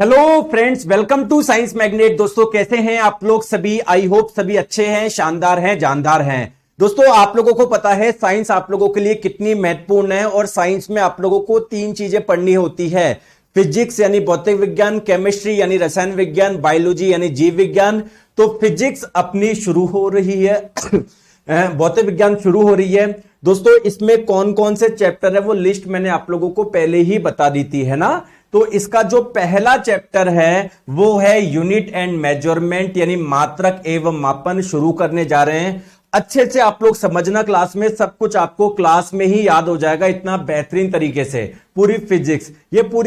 Hello friends, welcome to science magnet. दोस्तों कैसे हैं आप लोग सभी? आई होप सभी अच्छे हैं, शानदार हैं, जानदार हैं। दोस्तों आप लोगों को पता है साइंस आप लोगों के लिए कितनी महत्वपूर्ण है और साइंस में आप लोगों को तीन चीजें पढ़नी होती है। फिजिक्स यानी भौतिक विज्ञान, केमिस्ट्री यानी रसायन विज्ञान, बायोलॉजी यानी जीव विज्ञान। तो फिजिक्स अपनी शुरू हो रही है भौतिक विज्ञान शुरू हो रही है। दोस्तों इसमें कौन कौन से चैप्टर है वो लिस्ट मैंने आप लोगों को पहले ही बता दी थी, है ना। तो इसका जो पहला चैप्टर है वो है यूनिट एंड मेजरमेंट यानी मात्रक एवं मापन शुरू करने जा रहे हैं। अच्छे से आप लोग समझना, क्लास में सब कुछ आपको क्लास में ही याद हो जाएगा इतना बेहतरीन तरीके से। पूरी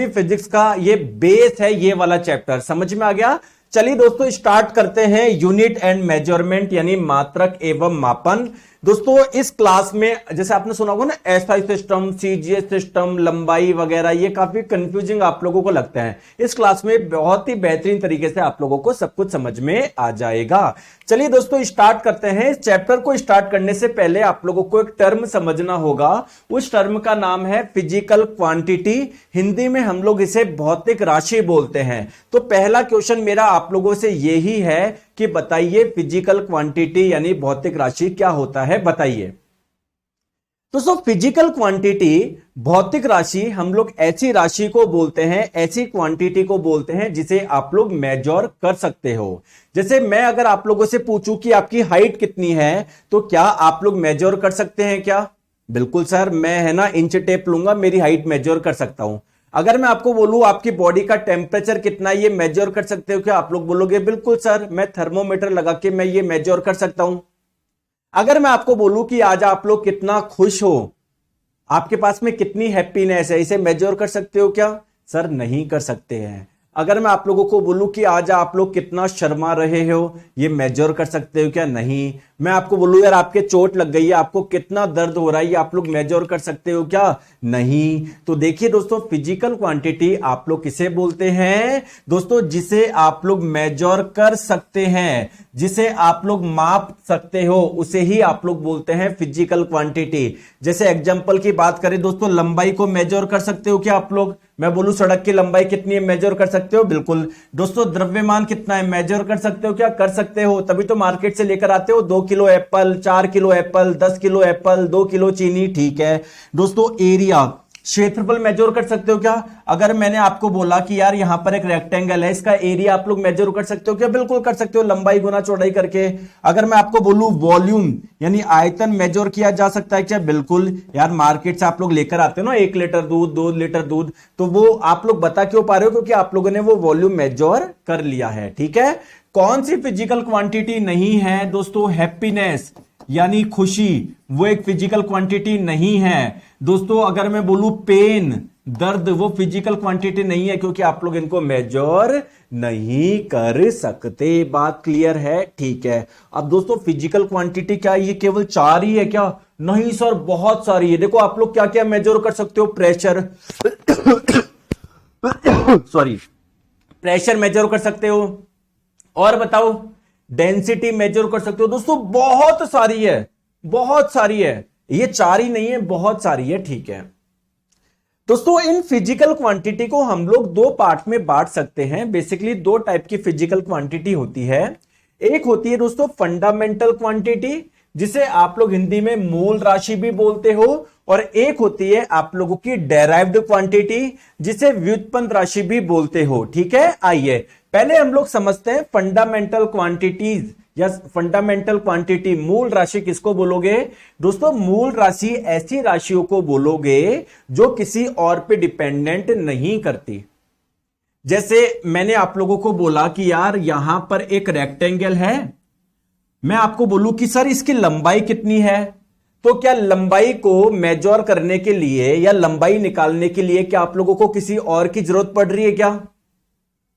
फिजिक्स का ये बेस है, ये वाला चैप्टर समझ में आ गया। चलिए दोस्तों स्टार्ट करते हैं यूनिट एंड मेजरमेंट यानी मात्रक एवं मापन। दोस्तों इस क्लास में जैसे आपने सुना होगा ना, एसआई सिस्टम, सीजीएस सिस्टम, लंबाई वगैरह, ये काफी कंफ्यूजिंग आप लोगों को लगता है। इस क्लास में बहुत ही बेहतरीन तरीके से आप लोगों को सब कुछ समझ में आ जाएगा। चलिए दोस्तों स्टार्ट करते हैं। इस चैप्टर को स्टार्ट करने से पहले आप लोगों को एक टर्म समझना होगा। उस टर्म का नाम है फिजिकल क्वांटिटी। हिंदी में हम लोग इसे भौतिक राशि बोलते हैं। तो पहला क्वेश्चन मेरा आप लोगों से यही है कि बताइए फिजिकल क्वांटिटी यानी भौतिक राशि क्या होता है, बताइए। दोस्तों फिजिकल क्वांटिटी, भौतिक राशि, हम लोग ऐसी राशि को बोलते हैं, ऐसी क्वांटिटी को बोलते हैं जिसे आप लोग मेजर कर सकते हो। जैसे मैं अगर आप लोगों से पूछूं कि आपकी हाइट कितनी है, तो क्या आप लोग मेजर कर सकते हैं क्या? बिल्कुल सर, मैं है ना इंच टेप लूंगा, मेरी हाइट मेजर कर सकता हूं। अगर मैं आपको बोलूं आपकी बॉडी का टेम्परेचर कितना है, ये मेजर कर सकते हो क्या? आप लोग बोलोगे बिल्कुल सर, मैं थर्मोमीटर लगा के मैं ये मेजर कर सकता हूं। अगर मैं आपको बोलूं कि आज आप लोग कितना खुश हो, आपके पास में कितनी हैप्पीनेस है, इसे मेजर कर सकते हो क्या? सर नहीं कर सकते हैं। अगर मैं आप लोगों को बोलूं कि आज आप लोग कितना शर्मा रहे हो, ये मेजर कर सकते हो क्या? नहीं। मैं आपको बोलूं यार आपके चोट लग गई है, आपको कितना दर्द हो रहा है, ये आप लोग मेजर कर सकते हो क्या? नहीं। तो देखिए दोस्तों फिजिकल क्वांटिटी आप लोग किसे बोलते हैं दोस्तों? जिसे आप लोग मेजर कर सकते हैं, जिसे आप लोग माप सकते हो, उसे ही आप लोग बोलते हैं फिजिकल क्वांटिटी। जैसे एग्जांपल की बात करें दोस्तों, लंबाई को मेजर कर सकते हो क्या आप लोग? मैं बोलूं सड़क की लंबाई कितनी है, मेजर कर सकते हो? बिल्कुल। दोस्तों द्रव्यमान कितना है, मेजर कर सकते हो क्या? कर सकते हो, तभी तो मार्केट से लेकर आते हो 2 kilo Apple, 4 kilo Apple, 10 kilo Apple, 2 kilo चीनी, ठीक है। दोस्तों एरिया, क्षेत्रफल मेजर कर सकते हो क्या? अगर मैंने आपको बोला कि यार यहां पर एक रेक्टेंगल है, इसका एरिया आप लोग मेजर कर सकते हो क्या? बिल्कुल कर सकते हो, लंबाई गुना चौड़ाई करके। अगर मैं आपको बोलूं वॉल्यूम यानी आयतन मेजर किया जा सकता है क्या? बिल्कुल। यार मार्केट से आप लोग लेकर आते हो ना 1 लीटर दूध, 2 लीटर दूध, तो वो आप लोग बता क्यों पा रहे हो? क्योंकि आप लोगों ने वो वॉल्यूम मेजर कर लिया है, ठीक है। कौन सी फिजिकल क्वांटिटी नहीं है दोस्तों? हैप्पीनेस यानी खुशी, वो एक फिजिकल क्वांटिटी नहीं है दोस्तों। अगर मैं बोलूं पेन, दर्द, वो फिजिकल क्वांटिटी नहीं है, क्योंकि आप लोग इनको मेजर नहीं कर सकते। बात क्लियर है? ठीक है। अब दोस्तों फिजिकल क्वांटिटी क्या ये केवल 4 ही है क्या? नहीं सर, बहुत सारी है। देखो आप लोग क्या क्या मेजर कर सकते हो। प्रेशर सॉरी, प्रेशर मेजर कर सकते हो, और बताओ डेंसिटी मेजर कर सकते हो। दोस्तों बहुत सारी है, बहुत सारी है, ये 4 ही नहीं है, बहुत सारी है, ठीक है। दोस्तों इन फिजिकल क्वांटिटी को हम लोग 2 पार्ट में बांट सकते हैं। बेसिकली 2 टाइप की फिजिकल क्वांटिटी होती है। एक होती है दोस्तों फंडामेंटल क्वांटिटी, जिसे आप लोग हिंदी में मूल राशि भी बोलते हो, और एक होती है आप लोगों की डेराइव्ड क्वांटिटी, जिसे व्युत्पन्न राशि भी बोलते हो, ठीक है। आइए पहले हम लोग समझते हैं फंडामेंटल क्वांटिटीज या फंडामेंटल क्वांटिटी। मूल राशि किसको बोलोगे दोस्तों? मूल राशि ऐसी राशियों को बोलोगे जो किसी और पे डिपेंडेंट नहीं करती। जैसे मैंने आप लोगों को बोला कि यार यहां पर एक रेक्टेंगल है, मैं आपको बोलूं कि सर इसकी लंबाई कितनी है, तो क्या लंबाई को मेजर करने के लिए या लंबाई निकालने के लिए क्या आप लोगों को किसी और की जरूरत पड़ रही है क्या?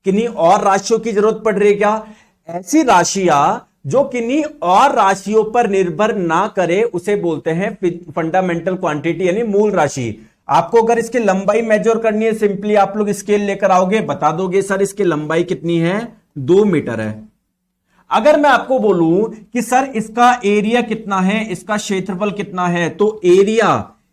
किन्हीं और राशियों की जरूरत पड़ रही है क्या? ऐसी राशियां जो किन्हीं और राशियों पर निर्भर ना करे उसे बोलते हैं फंडामेंटल क्वांटिटी यानी मूल राशि। आपको अगर इसकी लंबाई मेजर करनी है, सिंपली आप लोग स्केल लेकर आओगे, बता दोगे सर इसकी लंबाई कितनी है, 2 मीटर है। अगर मैं आपको बोलूं कि सर इसका एरिया कितना है, इसका क्षेत्रफल कितना है, तो एरिया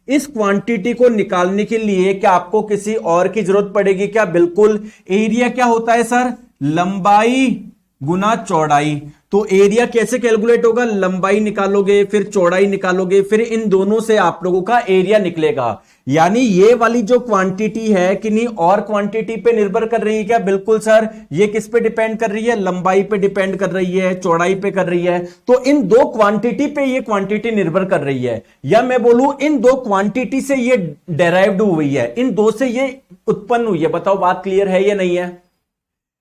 इस क्वांटिटी को निकालने के लिए क्या आपको किसी और की जरूरत पड़ेगी क्या? बिल्कुल। एरिया क्या होता है सर? लंबाई गुना चौड़ाई। तो एरिया कैसे कैलकुलेट होगा? लंबाई निकालोगे, फिर चौड़ाई निकालोगे, फिर इन दोनों से आप लोगों का एरिया निकलेगा। यानी ये वाली जो क्वांटिटी है किन्हीं और क्वांटिटी पे निर्भर कर रही है क्या? बिल्कुल सर। ये किस पे डिपेंड कर रही है? लंबाई पे डिपेंड कर रही है, चौड़ाई पे कर रही है। तो इन दो क्वांटिटी पे ये क्वांटिटी निर्भर कर रही है, या मैं बोलूं इन दो क्वांटिटी से ये डेराइव्ड हुई है, इन दो से ये उत्पन्न हुई है। बताओ बात क्लियर है या नहीं है?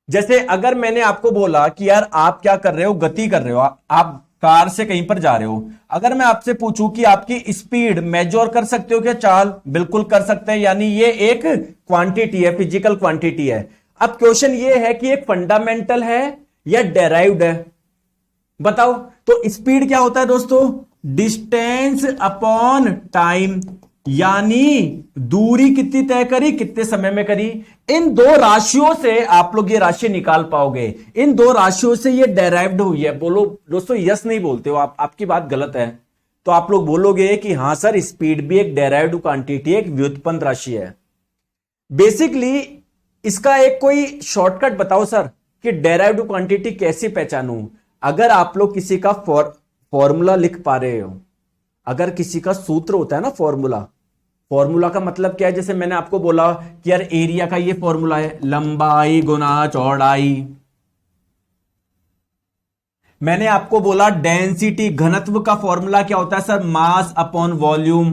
जैसे अगर मैंने आपको बोला कि यार आप क्या कर रहे हो, गति कर रहे हो, आप कार से कहीं पर जा रहे हो, अगर मैं आपसे पूछूं कि आपकी स्पीड मेजर कर सकते हो क्या? चाल बिल्कुल कर सकते हैं, यानी ये एक क्वांटिटी है, फिजिकल क्वांटिटी है। अब क्वेश्चन ये है कि एक फंडामेंटल है या डेराइव्ड है? बताओ। तो स्पीड क्या होता है दोस्तों? डिस्टेंस अपॉन टाइम, यानी दूरी कितनी तय करी, कितने समय में करी। इन दो राशियों से आप लोग ये राशि निकाल पाओगे। इन दो राशियों से ये डेराइव्ड हुई है। बोलो दोस्तों, यस नहीं बोलते हो आप, आपकी बात गलत है। तो आप लोग बोलोगे कि हां सर, स्पीड भी एक डेराइव्ड क्वांटिटी, एक व्युत्पन्न राशि है। बेसिकली इसका एक कोई शॉर्टकट बताओ सर कि डेराइव्ड क्वांटिटी कैसे पहचानूं। अगर आप लोग किसी का फॉर्मूला लिख पा रहे हो, अगर किसी का सूत्र होता है ना फॉर्मूला, फॉर्मूला का मतलब क्या है? जैसे मैंने आपको बोला कि यार एरिया का ये फॉर्मूला है, लंबाई गुना चौड़ाई। मैंने आपको बोला डेंसिटी, घनत्व का फॉर्मूला क्या होता है सर? Mass upon volume.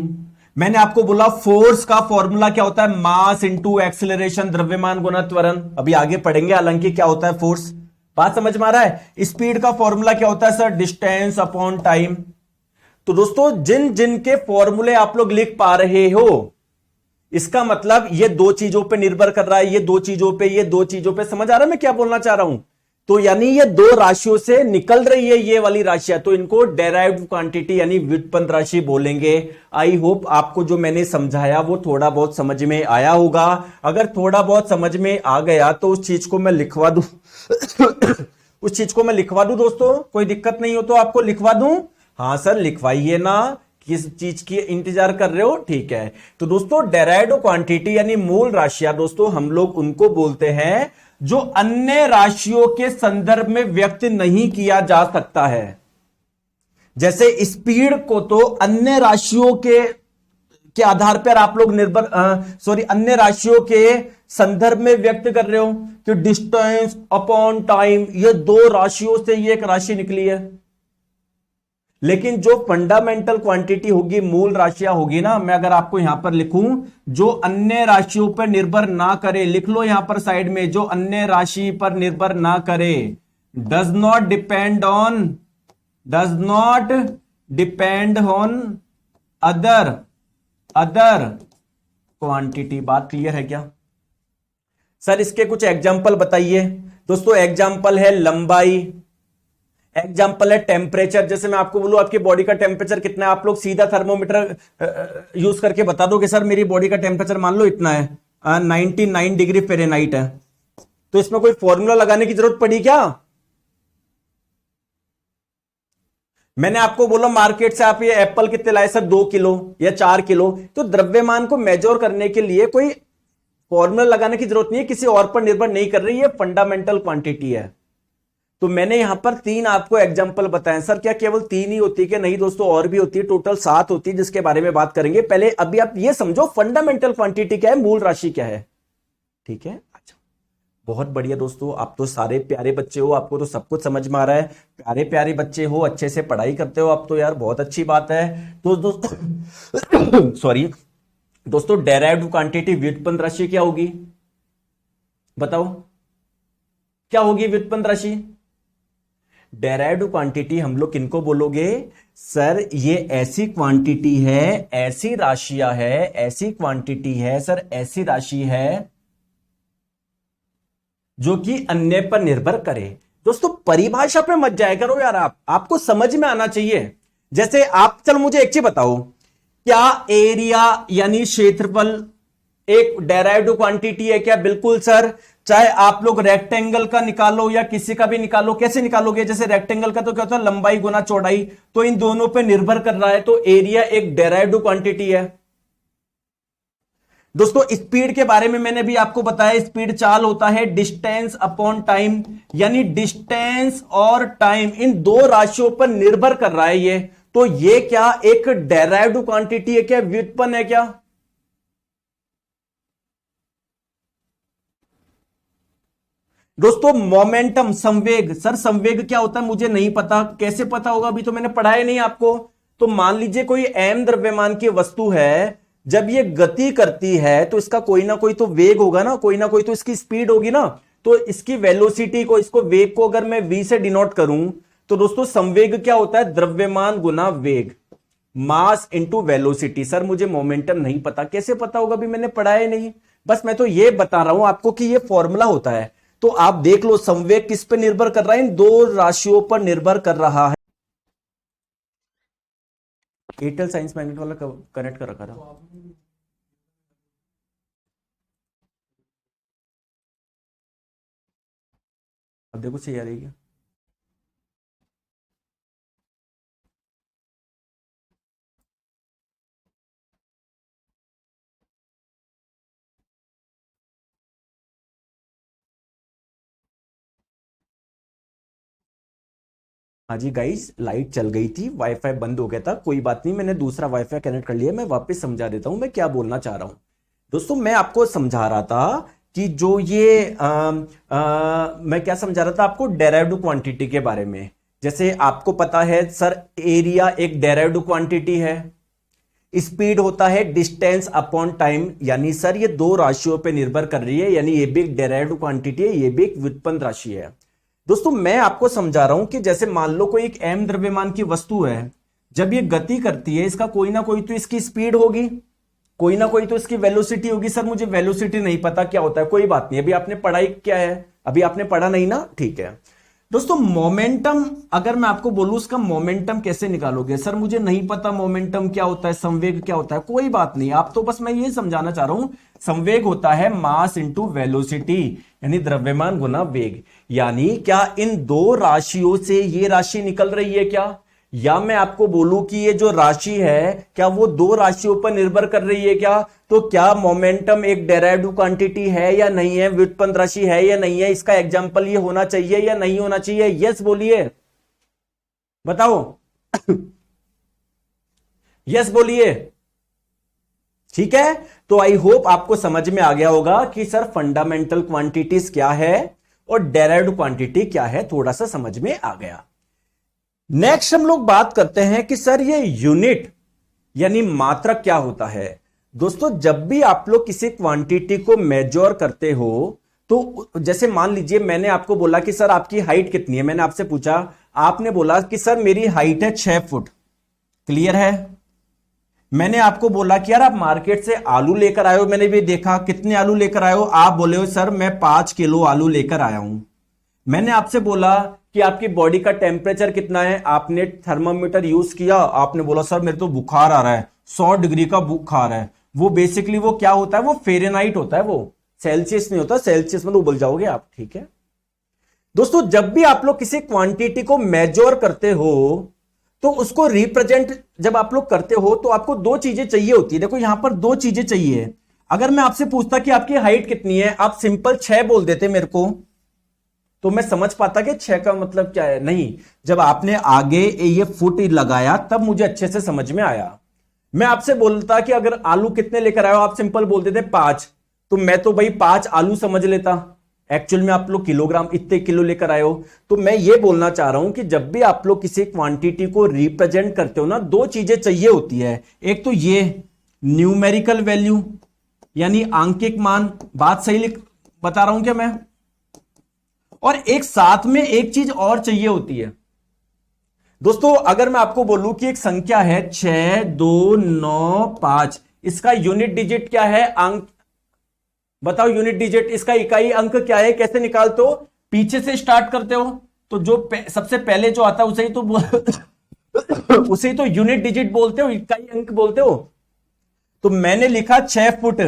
मैंने आपको बोला फोर्स का फॉर्मूला क्या होता है? मास इंटू एक्सेलरेशन, द्रव्यमान गुना त्वरण। अभी आगे पढ़ेंगे हालांकि क्या होता है फोर्स। बात समझ में आ रहा है? स्पीड का फॉर्मूला क्या होता है सर? Distance upon time. तो दोस्तों, जिन जिन के फॉर्मूले आप लोग लिख पा रहे हो, इसका मतलब ये दो चीजों पे निर्भर कर रहा है, ये दो चीजों पे, ये दो चीजों पे। समझ आ रहा है मैं क्या बोलना चाह रहा हूं? तो यानी ये दो राशियों से निकल रही है ये वाली राशियां, तो इनको डेराइव्ड क्वांटिटी यानी व्युत्पन्न राशि बोलेंगे। आई होप आपको जो मैंने समझाया वो थोड़ा बहुत समझ में आया होगा। अगर थोड़ा बहुत समझ में आ गया तो उस चीज को मैं लिखवा दूं उस चीज को मैं लिखवा दूं दोस्तों, कोई दिक्कत नहीं हो तो आपको लिखवा दूं? हाँ सर लिखवाइए ना, किस चीज की इंतजार कर रहे हो? ठीक है। तो दोस्तों, डेराइव्ड क्वांटिटी यानी मूल राशियां दोस्तों हम लोग उनको बोलते हैं जो अन्य राशियों के संदर्भ में व्यक्त नहीं किया जा सकता है। जैसे स्पीड को तो अन्य राशियों के आधार पर आप लोग अन्य राशियों के संदर्भ में व्यक्त कर रहे हो कि डिस्टेंस अपॉन टाइम, ये दो राशियों से ये एक राशि निकली है। लेकिन जो फंडामेंटल क्वांटिटी होगी, मूल राशियां होगी ना, मैं अगर आपको यहां पर लिखूं जो अन्य राशियों पर निर्भर ना करे, लिख लो यहां पर साइड में, जो अन्य राशि पर निर्भर ना करे, does not depend on other quantity. बात क्लियर है क्या सर? इसके कुछ एग्जाम्पल बताइए दोस्तों। एग्जाम्पल है लंबाई, एग्जाम्पल है टेम्परेचर। जैसे मैं आपको बोलूं आपकी बॉडी का टेम्परेचर कितना है, आप लोग सीधा थर्मोमीटर यूज करके बता दो कि सर मेरी बॉडी का टेम्परेचर मान लो इतना है, 99 डिग्री फ़ारेनहाइट है। तो इसमें कोई फॉर्मूला लगाने की जरूरत पड़ी क्या? मैंने आपको बोला मार्केट से आप ये एप्पल कितने लाए सर? 2 किलो या 4 किलो। तो द्रव्यमान को मेजर करने के लिए कोई फॉर्मूला लगाने की जरूरत नहीं है, किसी और पर निर्भर नहीं कर रही है, फंडामेंटल क्वांटिटी है। तो मैंने यहां पर 3 आपको एग्जांपल बताए। सर क्या केवल 3 ही होती है कि नहीं दोस्तों, और भी होती है, टोटल 7 होती है, जिसके बारे में बात करेंगे। पहले अभी आप ये समझो फंडामेंटल क्वांटिटी क्या है, मूल राशि क्या है। ठीक है, अच्छा, बहुत बढ़िया दोस्तों, आप तो सारे प्यारे बच्चे हो, आपको तो सब कुछ समझ में आ रहा है। प्यारे प्यारे बच्चे हो, अच्छे से पढ़ाई करते हो आप तो यार, बहुत अच्छी बात है। तो दोस्तों सॉरी दोस्तों, डेराइव्ड क्वांटिटी व्युत्पन्न राशि क्या होगी? बताओ क्या होगी व्युत्पन्न राशि? डेराइव्ड क्वांटिटी हम लोग किनको बोलोगे? सर ये ऐसी क्वांटिटी है, ऐसी राशियां है, ऐसी क्वांटिटी है सर, ऐसी राशि है जो कि अन्य पर निर्भर करे। दोस्तों परिभाषा पे मत जाया करो यार, आपको समझ में आना चाहिए। जैसे आप, चलो मुझे एक चीज बताओ, क्या एरिया यानी क्षेत्रफल एक डेराइव्ड क्वांटिटी है क्या? बिल्कुल सर। चाहे आप लोग रेक्टेंगल का निकालो या किसी का भी निकालो, कैसे निकालोगे? जैसे रेक्टेंगल का तो क्या होता है, लंबाई गुना चौड़ाई, तो इन दोनों पे निर्भर कर रहा है, तो एरिया एक डेराइव्ड क्वांटिटी है। दोस्तों स्पीड के बारे में मैंने भी आपको बताया, स्पीड चाल होता है डिस्टेंस अपॉन टाइम, यानी डिस्टेंस और टाइम इन दो राशियों पर निर्भर कर रहा है ये। तो ये क्या एक डेराइव्ड क्वांटिटी है क्या, व्युत्पन्न है क्या? दोस्तों मोमेंटम, संवेग, सर संवेग क्या होता है मुझे नहीं पता, कैसे पता होगा, अभी तो मैंने पढ़ाया नहीं आपको। तो मान लीजिए कोई m द्रव्यमान की वस्तु है, जब ये गति करती है तो इसका कोई ना कोई तो वेग होगा ना, कोई ना कोई तो इसकी स्पीड होगी ना। तो इसकी वेलोसिटी को, इसको वेग को अगर मैं v से डिनोट करूं तो दोस्तों संवेग क्या होता है, द्रव्यमान गुना वेग, मास इंटू वेलोसिटी। सर मुझे मोमेंटम नहीं पता, कैसे पता होगा, अभी मैंने पढ़ाया नहीं, बस मैं तो ये बता रहा हूं आपको कि ये फॉर्मूला होता है। तो आप देख लो संवेग किस पे निर्भर कर रहा है, इन दो राशियों पर निर्भर कर रहा है। एयरटेल साइंस मैग्नेट वाला कनेक्ट कर रखा था। अब देखो सही आ रही है। हाँ जी गाइस, लाइट चल गई थी, वाईफाई बंद हो गया था, कोई बात नहीं, मैंने दूसरा वाईफाई कनेक्ट कर लिया। मैं वापस समझा देता हूं मैं क्या बोलना चाह रहा हूं। दोस्तों मैं आपको समझा रहा था कि जो ये मैं क्या समझा रहा था आपको, डेराइव्ड क्वांटिटी के बारे में। जैसे आपको पता है सर एरिया एक डेराइव्ड क्वांटिटी है, स्पीड होता है डिस्टेंस अपॉन टाइम, यानी सर ये दो राशियों पे निर्भर कर रही है, यानी ये भी एक डेराइव्ड क्वांटिटी है, ये भी एक व्युत्पन्न राशि है। दोस्तों मैं आपको समझा रहा हूं कि जैसे मान लो कोई एक m द्रव्यमान की वस्तु है, जब ये गति करती है इसका कोई ना कोई तो इसकी स्पीड होगी, कोई ना कोई तो इसकी वेलोसिटी होगी। सर मुझे वेलोसिटी नहीं पता क्या होता है, कोई बात नहीं, अभी आपने पढ़ाई क्या है, अभी आपने पढ़ा नहीं ना, ठीक है। दोस्तों मोमेंटम, अगर मैं आपको बोलूं उसका मोमेंटम कैसे निकालोगे, सर मुझे नहीं पता मोमेंटम क्या होता है, संवेग क्या होता है, कोई बात नहीं, आप तो बस मैं ये समझाना चाह रहा हूं, संवेग होता है मास इंटू वेलोसिटी, यानी द्रव्यमान गुना वेग। यानी क्या इन दो राशियों से ये राशि निकल रही है क्या, या मैं आपको बोलूं कि ये जो राशि है क्या वो दो राशियों पर निर्भर कर रही है क्या? तो क्या मोमेंटम एक डेराइव्ड क्वांटिटी है या नहीं है, व्युत्पन्न राशि है या नहीं है, इसका एग्जांपल ये होना चाहिए या नहीं होना चाहिए? यस बोलिए, बताओ। यस बोलिए, ठीक है। तो आई होप आपको समझ में आ गया होगा कि सर फंडामेंटल क्वांटिटीज क्या है और डेराइव्ड क्वांटिटी क्या है, थोड़ा सा समझ में आ गया। नेक्स्ट हम लोग बात करते हैं कि सर ये यूनिट यानी मात्रक क्या होता है। दोस्तों जब भी आप लोग किसी क्वांटिटी को मेजर करते हो, तो जैसे मान लीजिए मैंने आपको बोला कि सर आपकी हाइट कितनी है, मैंने आपसे पूछा, आपने बोला कि सर मेरी हाइट है 6 फुट, क्लियर है। मैंने आपको बोला कि यार आप मार्केट से आलू लेकर आए हो, मैंने भी देखा, कितने आलू लेकर आए हो, आप बोले हो सर मैं 5 किलो आलू लेकर आया हूं। मैंने आपसे बोला कि आपकी बॉडी का टेम्परेचर कितना है, आपने थर्मामीटर यूज किया, आपने बोला सर मेरे तो बुखार आ रहा है, 100 डिग्री का बुखार है। वो बेसिकली वो क्या होता है, वो फेरेनहाइट होता है, वो सेल्सियस नहीं होता, सेल्सियस में तो उबल जाओगे आप, ठीक है। दोस्तों जब भी आप लोग किसी क्वांटिटी को मेजर करते हो तो उसको रिप्रेजेंट जब आप लोग करते हो तो आपको दो चीजें चाहिए होती है। देखो यहां पर दो चीजें चाहिए। अगर मैं आपसे पूछता कि आपकी हाइट कितनी है, आप सिंपल 6 बोल देते मेरे को, तो मैं समझ पाता कि 6 का मतलब क्या है। नहीं, जब आपने आगे ये फुट लगाया तब मुझे अच्छे से समझ में आया। मैं आपसे बोलता कि अगर आलू कितने लेकर आए हो, आप सिंपल बोल देते 5, तो मैं तो भाई 5 आलू समझ लेता। एक्चुअल में आप लोग किलोग्राम, इतने किलो लेकर आए हो। तो मैं ये बोलना चाह रहा हूं कि जब भी आप लोग किसी क्वांटिटी को रिप्रेजेंट करते हो ना, दो चीजें चाहिए होती है। एक तो ये न्यूमेरिकल वैल्यू यानी आंकिक मान, बात सही बता रहा हूं क्या मैं, और एक साथ में एक चीज और चाहिए होती है। दोस्तों अगर मैं आपको बोलूं कि एक संख्या है 6295, इसका यूनिट डिजिट क्या है, अंक बताओ, यूनिट डिजिट, इसका इकाई अंक क्या है, कैसे निकालते हो, पीछे से स्टार्ट करते हो, तो जो सबसे पहले जो आता है उसे ही तो उसे ही तो यूनिट डिजिट बोलते हो, इकाई अंक बोलते हो। तो मैंने लिखा 6 फुट,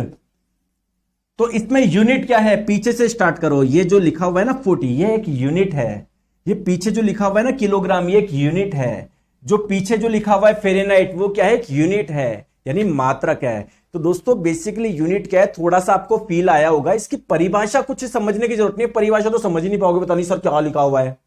तो इसमें यूनिट क्या है, पीछे से स्टार्ट करो, ये जो लिखा हुआ है ना फुट, ये एक यूनिट है। ये पीछे जो लिखा हुआ है ना किलोग्राम, ये एक यूनिट है। जो पीछे जो लिखा हुआ है फेरेनहाइट, वो क्या है, एक यूनिट है, यानी मात्रक है। तो दोस्तों बेसिकली यूनिट क्या है, थोड़ा सा आपको फील आया होगा। इसकी परिभाषा कुछ समझने की जरूरत नहीं है, परिभाषा तो समझ ही नहीं पाओगे, पता नहीं सर क्या लिखा हुआ है।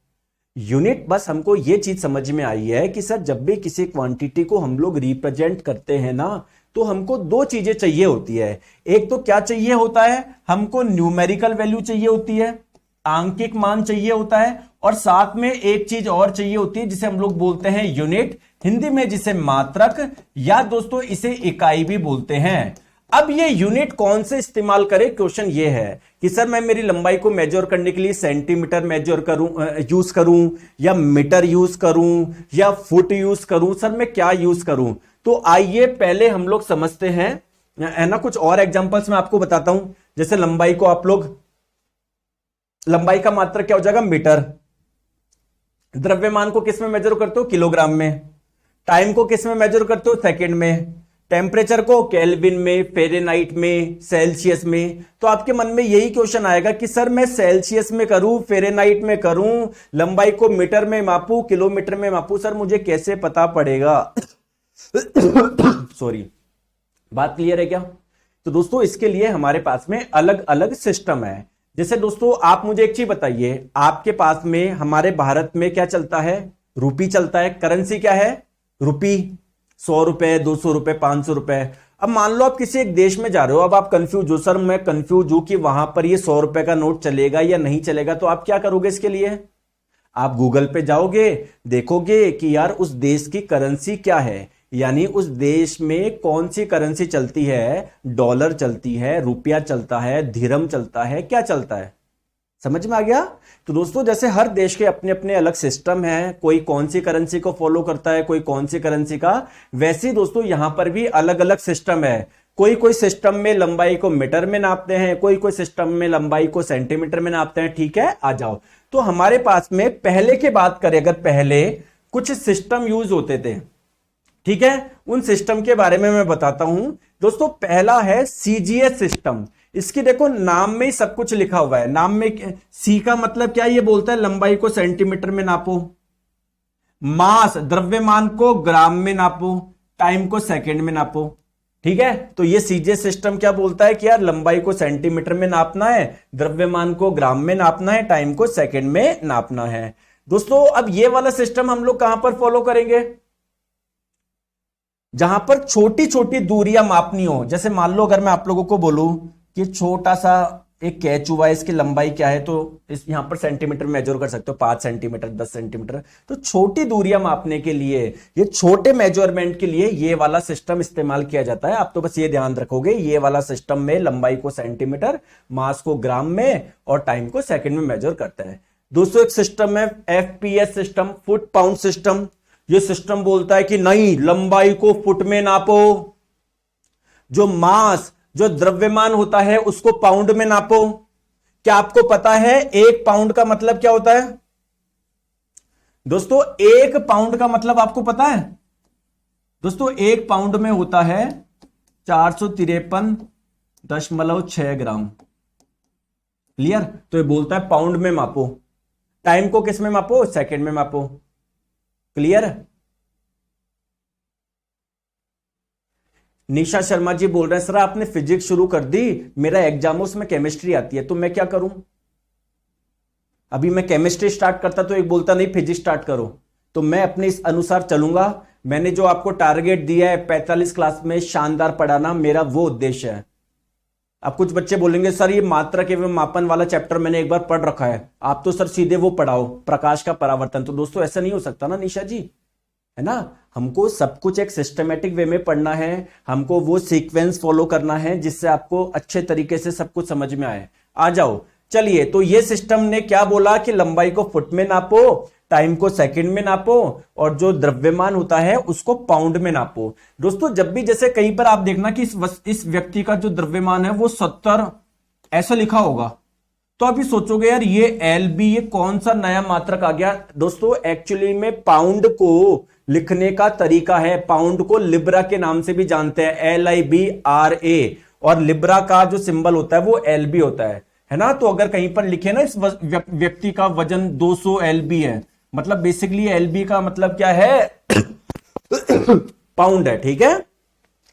यूनिट बस हमको यह चीज समझ में आई है कि सर जब भी किसी क्वांटिटी को हम लोग रिप्रेजेंट करते हैं ना, तो हमको दो चीजें चाहिए होती है। एक तो क्या चाहिए होता है, हमको न्यूमेरिकल वैल्यू चाहिए होती है, आंकिक मान चाहिए होता है, और साथ में एक चीज और चाहिए होती है जिसे हम लोग बोलते हैं यूनिट, हिंदी में जिसे मात्रक या दोस्तों इसे इकाई भी बोलते हैं। अब ये यूनिट कौन से इस्तेमाल करें, क्वेश्चन ये है कि सर मैं मेरी लंबाई को मेजर करने के लिए सेंटीमीटर मेजर करूं, यूज करूं, या मीटर यूज करूं, या फुट यूज करूं, सर मैं क्या यूज करूं। तो आइए पहले हम लोग समझते हैं, है ना। कुछ और एग्जांपल्स मैं आपको बताता हूं। जैसे लंबाई को आप लोग, लंबाई का मात्रक क्या हो जाएगा, मीटर। द्रव्यमान को किस में मेजर करते हो, किलोग्राम में। टाइम को किस में मेजर करते हो, सेकंड में। टेम्परेचर को केल्विन में, फेरेनहाइट में, सेल्सियस में। तो आपके मन में यही क्वेश्चन आएगा कि सर मैं सेल्सियस में करूं, फेरेनहाइट में करूं, लंबाई को मीटर में मापूं, किलोमीटर में मापूं, सर मुझे कैसे पता पड़ेगा। सॉरी, बात क्लियर है क्या। तो दोस्तों इसके लिए हमारे पास में अलग अलग सिस्टम है। जैसे दोस्तों आप मुझे एक चीज बताइए, आपके पास में हमारे भारत में क्या चलता है, रूपी चलता है। करेंसी क्या है, रूपी। 100 रुपए, 200 रुपए, 500 रुपए। अब मान लो आप किसी एक देश में जा रहे हो, अब आप कंफ्यूज हो, सर मैं कंफ्यूज हूं कि वहां पर ये 100 रुपए का नोट चलेगा या नहीं चलेगा। तो आप क्या करोगे इसके लिए, आप गूगल पे जाओगे, देखोगे कि यार उस देश की करेंसी क्या है, यानी उस देश में कौन सी करेंसी चलती है। डॉलर चलती है, रुपया चलता है, धीरम चलता है, क्या चलता है, समझ में आ गया। तो दोस्तों जैसे हर देश के अपने अपने अलग सिस्टम है, कोई कौन सी करेंसी को फॉलो करता है, कोई कौन सी करेंसी का, वैसे ही दोस्तों यहां पर भी अलग अलग सिस्टम है। कोई कोई सिस्टम में लंबाई को मीटर में नापते हैं, कोई कोई सिस्टम में लंबाई को सेंटीमीटर में नापते हैं। ठीक है, आ जाओ। तो हमारे पास में पहले की बात करें, अगर पहले कुछ सिस्टम यूज होते थे, ठीक है, उन सिस्टम के बारे में मैं बताता हूं। दोस्तों पहला है सीजीएस सिस्टम। इसकी देखो नाम में ही सब कुछ लिखा हुआ है। नाम में सी का मतलब क्या है, ये बोलता है लंबाई को सेंटीमीटर में नापो, मास द्रव्यमान को ग्राम में नापो, टाइम को सेकंड में नापो। ठीक है, तो ये सीजीएस सिस्टम क्या बोलता है कि यार लंबाई को सेंटीमीटर में नापना है, द्रव्यमान को ग्राम में नापना है, टाइम को सेकंड में नापना है। दोस्तों अब ये वाला सिस्टम हम लोग कहां पर फॉलो करेंगे, जहां पर छोटी छोटी दूरियां मापनी हो। जैसे मान लो अगर मैं आप लोगों को बोलूं कि छोटा सा एक कैच हुआ है, इसकी लंबाई क्या है, तो इस यहां पर सेंटीमीटर मेजर कर सकते हो, 5 सेंटीमीटर, 10 सेंटीमीटर। तो छोटी दूरियां मापने के लिए, ये छोटे मेजरमेंट के लिए ये वाला सिस्टम इस्तेमाल किया जाता है। आप तो बस ये ध्यान रखोगे, ये वाला सिस्टम में लंबाई को सेंटीमीटर, मास को ग्राम में और टाइम को सेकंड में मेजर करता है। दोस्तों एक सिस्टम है FPS system, foot pound system. ये सिस्टम बोलता है कि नहीं, लंबाई को फुट में नापो, जो मास, जो द्रव्यमान होता है उसको पाउंड में नापो। क्या आपको पता है 1 पाउंड का मतलब क्या होता है दोस्तों? 1 पाउंड का मतलब आपको पता है दोस्तों? 1 पाउंड में होता है 453.6 ग्राम। क्लियर? तो ये बोलता है पाउंड में मापो। टाइम को किस में मापो? सेकंड में मापो। क्लियर? निशा शर्मा जी बोल रहे हैं सर आपने फिजिक्स शुरू कर दी, मेरा एग्जाम उसमें केमिस्ट्री आती है, तो मैं क्या करूं? अभी मैं केमिस्ट्री स्टार्ट करता तो एक बोलता नहीं फिजिक्स स्टार्ट करो। तो मैं अपने इस अनुसार चलूंगा। मैंने जो आपको टारगेट दिया है 45 क्लास में शानदार पढ़ाना, मेरा वो उद्देश्य है। अब कुछ बच्चे बोलेंगे सर ये मात्रक एवं मापन वाला चैप्टर मैंने एक बार पढ़ रखा है, आप तो सर सीधे वो पढ़ाओ, प्रकाश का परावर्तन। तो दोस्तों ऐसा नहीं हो सकता ना निशा जी, है ना। हमको सब कुछ एक सिस्टमेटिक वे में पढ़ना है, हमको वो सीक्वेंस फॉलो करना है जिससे आपको अच्छे तरीके से सब कुछ समझ में आए। आ जाओ, चलिए। तो ये सिस्टम ने क्या बोला कि लंबाई को फुट में नापो, टाइम को सेकंड में नापो, और जो द्रव्यमान होता है उसको पाउंड में नापो। दोस्तों जब भी जैसे कहीं पर आप देखना कि इस व्यक्ति का जो द्रव्यमान है वो 70 ऐसा लिखा होगा, तो अभी सोचोगे यार ये एलबी, ये कौन सा नया मात्रक आ गया। दोस्तों एक्चुअली में पाउंड को लिखने का तरीका है, पाउंड को लिब्रा के नाम से भी जानते हैं, LIBRA, और लिब्रा का जो सिंबल होता है वो LB होता है ना। तो अगर कहीं पर लिखे ना इस व्यक्ति का वजन 200 LB है, मतलब बेसिकली LB का मतलब क्या है? पाउंड है। ठीक है,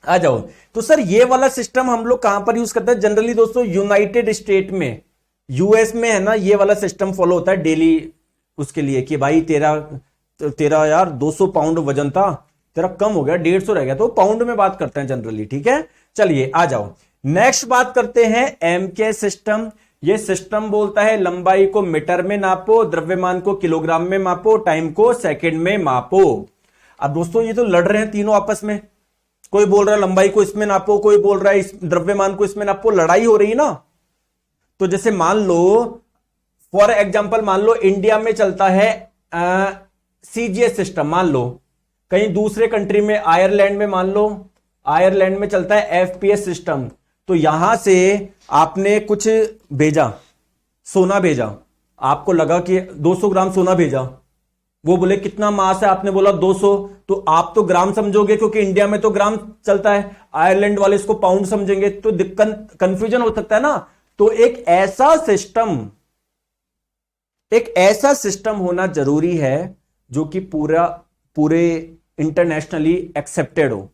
आ जाओ। तो सर ये वाला सिस्टम हम लोग कहां पर यूज करते हैं जनरली दोस्तों? यूनाइटेड स्टेट में, यूएस में है ना, ये वाला सिस्टम फॉलो होता है डेली उसके लिए कि भाई तेरा तेरा यार 200 पाउंड वजन था, तेरा कम हो गया, 150 रह गया, तो पाउंड में बात करते हैं जनरली। ठीक है, चलिए आ जाओ। नेक्स्ट बात करते हैं एम के सिस्टम। ये सिस्टम बोलता है लंबाई को मीटर में नापो, द्रव्यमान को किलोग्राम में मापो, टाइम को सेकंड में मापो। अब दोस्तों ये तो लड़ रहे हैं तीनों आपस में, कोई बोल रहा है लंबाई को इसमें नापो, कोई बोल रहा है द्रव्यमान को इसमें नापो, लड़ाई हो रही है ना। तो जैसे मान लो फॉर एग्जांपल, मान लो इंडिया में चलता है सीजीएस सिस्टम, मान लो कहीं दूसरे कंट्री में, आयरलैंड में, मान लो आयरलैंड में चलता है एफपीएस सिस्टम। तो यहां से आपने कुछ भेजा, सोना भेजा, आपको लगा कि 200 ग्राम सोना भेजा, वो बोले कितना मास है, आपने बोला 200, तो आप तो ग्राम समझोगे क्योंकि इंडिया में तो ग्राम चलता है, आयरलैंड वाले इसको पाउंड समझेंगे, तो कंफ्यूजन हो सकता है ना। तो एक ऐसा सिस्टम होना जरूरी है जो कि पूरे इंटरनेशनली एक्सेप्टेड हो।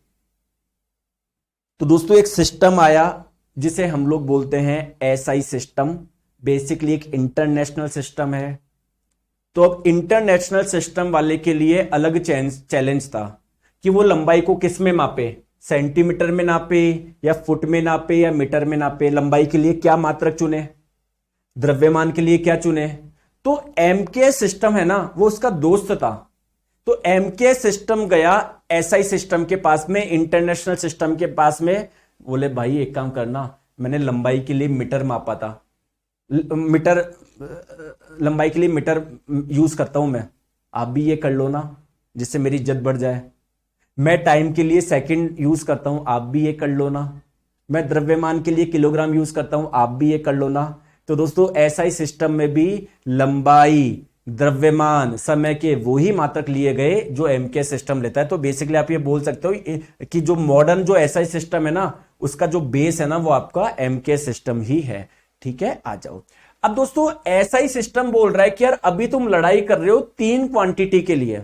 तो दोस्तों एक सिस्टम आया जिसे हम लोग बोलते हैं एसआई सिस्टम, बेसिकली एक इंटरनेशनल सिस्टम है। तो अब इंटरनेशनल सिस्टम वाले के लिए अलग चैलेंज था कि वो लंबाई को किस में मापे, सेंटीमीटर में नापे या फुट में नापे या मीटर में नापे, लंबाई के लिए क्या मात्रक चुने, द्रव्यमान के लिए क्या चुने। तो एमके सिस्टम है ना, वो उसका दोस्त था। तो एमके सिस्टम गया एसआई सिस्टम के पास में, इंटरनेशनल सिस्टम के पास में, बोले भाई एक काम करना, मैंने लंबाई के लिए मीटर मापा था, लंबाई के लिए मीटर यूज करता हूं मैं, आप भी ये कर लो ना, जिससे मेरी इज्जत बढ़ जाए। मैं टाइम के लिए सेकंड यूज करता हूं, आप भी ये कर लो ना। मैं द्रव्यमान के लिए किलोग्राम यूज करता हूं, आप भी ये कर लो ना। तो दोस्तों एसआई सिस्टम में भी लंबाई, द्रव्यमान, समय के वो ही मात्रक लिए गए जो एमके सिस्टम लेता है। तो बेसिकली आप ये बोल सकते हो कि जो मॉडर्न जो एसआई सिस्टम है ना, उसका जो बेस है ना, वो आपका एमके सिस्टम ही है। ठीक है, आ जाओ। अब दोस्तों एसआई सिस्टम बोल रहा है कि यार अभी तुम लड़ाई कर रहे हो 3 क्वांटिटी के लिए,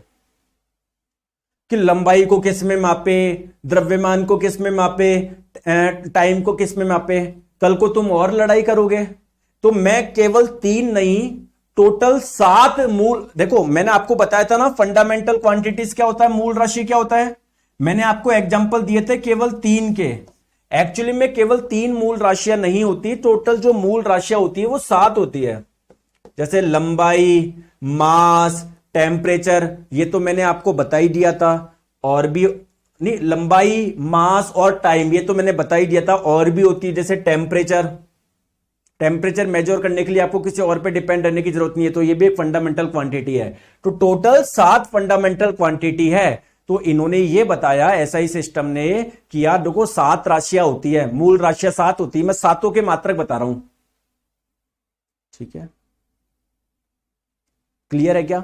कि लंबाई को किस में मापे, द्रव्यमान को किस में मापे, टाइम को किस में मापे। कल को तुम और लड़ाई करोगे, तो मैं केवल 3 नहीं, टोटल 7 मूल, देखो मैंने आपको बताया था ना फंडामेंटल क्वांटिटीज क्या होता है, मूल राशि क्या होता है। मैंने आपको एग्जांपल दिए थे केवल 3 के। एक्चुअली में केवल 3 मूल राशियां नहीं होती, टोटल जो मूल राशियां होती है वो 7 होती है। जैसे लंबाई, मास, टेम्परेचर, ये तो मैंने आपको बता ही दिया था। और भी नहीं, लंबाई, मास और टाइम, ये तो मैंने बता ही दिया था। और भी होती है जैसे टेम्परेचर मेजर करने के लिए आपको किसी और पे डिपेंड रहने की जरूरत नहीं है, तो ये भी एक फंडामेंटल क्वांटिटी है। तो टोटल 7 फंडामेंटल क्वांटिटी है। तो इन्होंने ये बताया एसआई सिस्टम ने कि यार देखो 7 राशियां होती है, मूल राशियां 7 होती है, मैं सातों के मात्रक बता रहा हूं। ठीक है, क्लियर है क्या?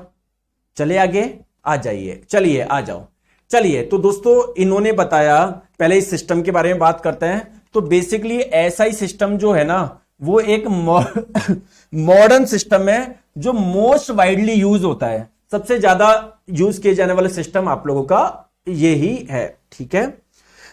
चले आगे, आ जाइए, चलिए आ जाओ। चलिए तो दोस्तों इन्होंने बताया, पहले इस सिस्टम के बारे में बात करते हैं। तो बेसिकली एसआई सिस्टम जो है ना, वो एक मॉडर्न सिस्टम है जो मोस्ट वाइडली यूज होता है। सबसे ज्यादा यूज किए जाने वाला सिस्टम आप लोगों का ये ही है। ठीक है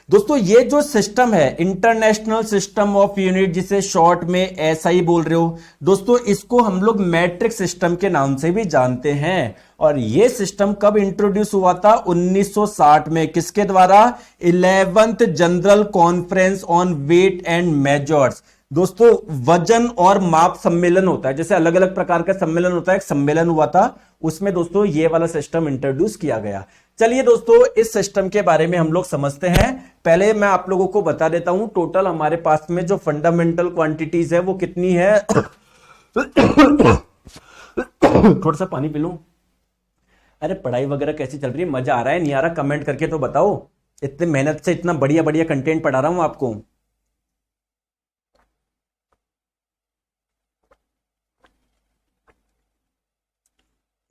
दोस्तों, ये जो सिस्टम है इंटरनेशनल सिस्टम ऑफ यूनिट, जिसे शॉर्ट में एसआई बोल रहे हो दोस्तों, इसको हम लोग मैट्रिक सिस्टम के नाम से भी जानते हैं। और ये सिस्टम कब इंट्रोड्यूस हुआ था? 1960 में। किसके द्वारा? 11th general conference on weight and measures. दोस्तों वजन और माप सम्मेलन होता है, जैसे अलग अलग प्रकार का सम्मेलन होता है, एक सम्मेलन हुआ था, उसमें दोस्तों ये वाला सिस्टम इंट्रोड्यूस किया गया। चलिए दोस्तों इस सिस्टम के बारे में हम लोग समझते हैं। पहले मैं आप लोगों को बता देता हूं टोटल हमारे पास में जो फंडामेंटल क्वांटिटीज है वो कितनी है। थोड़ा सा पानी पी लूं। अरे पढ़ाई वगैरह कैसी चल रही है, मजा आ रहा है नहीं आ रहा, कमेंट करके तो बताओ। इतने मेहनत से इतना बढ़िया बढ़िया कंटेंट पढ़ा रहा हूं आपको।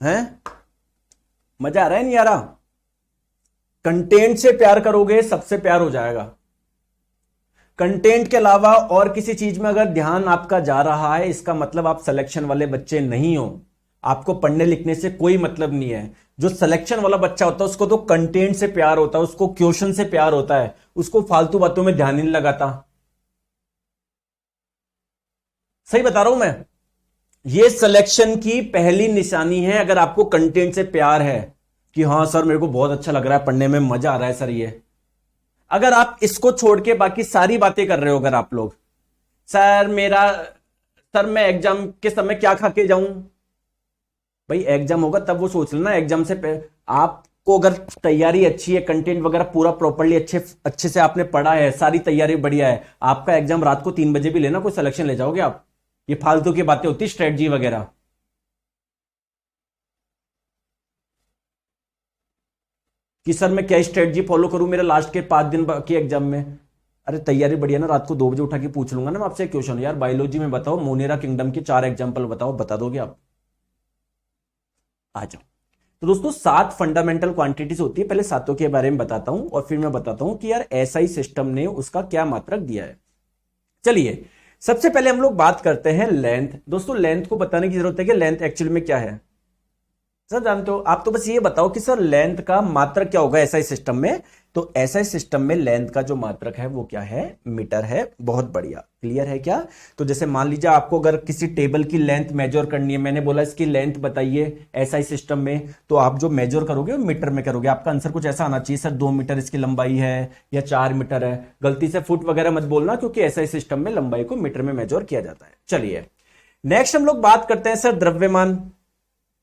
हैं, मजा आ रहा है नहीं आ रहा? कंटेंट से प्यार करोगे सबसे प्यार हो जाएगा। कंटेंट के अलावा और किसी चीज में अगर ध्यान आपका जा रहा है, इसका मतलब आप सिलेक्शन वाले बच्चे नहीं हो। आपको पढ़ने लिखने से कोई मतलब नहीं है। जो सिलेक्शन वाला बच्चा होता है उसको तो कंटेंट से प्यार होता है, उसको क्वेश्चन से प्यार होता है, उसको फालतू बातों में ध्यान नहीं लगाता। सही बता रहा हूं मैं। ये सिलेक्शन की पहली निशानी है, अगर आपको कंटेंट से प्यार है कि हाँ सर मेरे को बहुत अच्छा लग रहा है, पढ़ने में मजा आ रहा है सर। ये अगर आप इसको छोड़ के बाकी सारी बातें कर रहे हो, अगर आप लोग सर मैं एग्जाम के समय क्या खा के जाऊं, भाई एग्जाम होगा तब वो सोच लेना। एग्जाम से आपको अगर तैयारी अच्छी है, कंटेंट वगैरह पूरा प्रॉपर्ली अच्छे से आपने पढ़ा है, सारी तैयारी बढ़िया है, आपका एग्जाम रात को 3 बजे भी लेना, कोई सिलेक्शन ले जाओगे आप? ये फालतू की बातें होती, स्ट्रेटजी वगैरह। कि सर मैं क्या स्ट्रेटजी फॉलो करूं मेरे लास्ट के 5 दिन के एग्जाम में? अरे तैयारी बढ़िया ना, रात को 2 बजे उठा के पूछ लूंगा ना मैं आपसे क्वेश्चन, यार बायोलॉजी में बताओ, मोनेरा किंगडम के 4 एग्जाम्पल बताओ, बता दोगे आप? आ जाओ। तो दोस्तों 7 फंडामेंटल क्वांटिटीज होती है, पहले सातों के बारे में बताता हूं और फिर मैं बताता हूं कि यार एसआई सिस्टम ने उसका क्या मात्रक दिया है। चलिए सबसे पहले हम लोग बात करते हैं लेंथ। दोस्तों लेंथ को बताने की जरूरत है कि लेंथ एक्चुअली में क्या है। सर जानते हो आप, तो बस ये बताओ कि सर लेंथ का मात्रक क्या होगा एसआई सिस्टम में। तो एसआई सिस्टम में लेंथ का जो मात्रक है वो क्या है? मीटर है। बहुत बढ़िया, क्लियर है क्या? तो जैसे मान लीजिए आपको अगर किसी टेबल की लेंथ मेजर करनी है, मैंने बोला इसकी लेंथ बताइए एसआई सिस्टम में, तो आप जो मेजर करोगे वो मीटर में करोगे। आपका आंसर कुछ ऐसा आना चाहिए, सर 2 मीटर इसकी लंबाई है या 4 मीटर है। गलती से फुट वगैरह मत बोलना, क्योंकि एसआई सिस्टम में लंबाई को मीटर में मेजर किया जाता है। चलिए नेक्स्ट हम लोग बात करते हैं सर द्रव्यमान।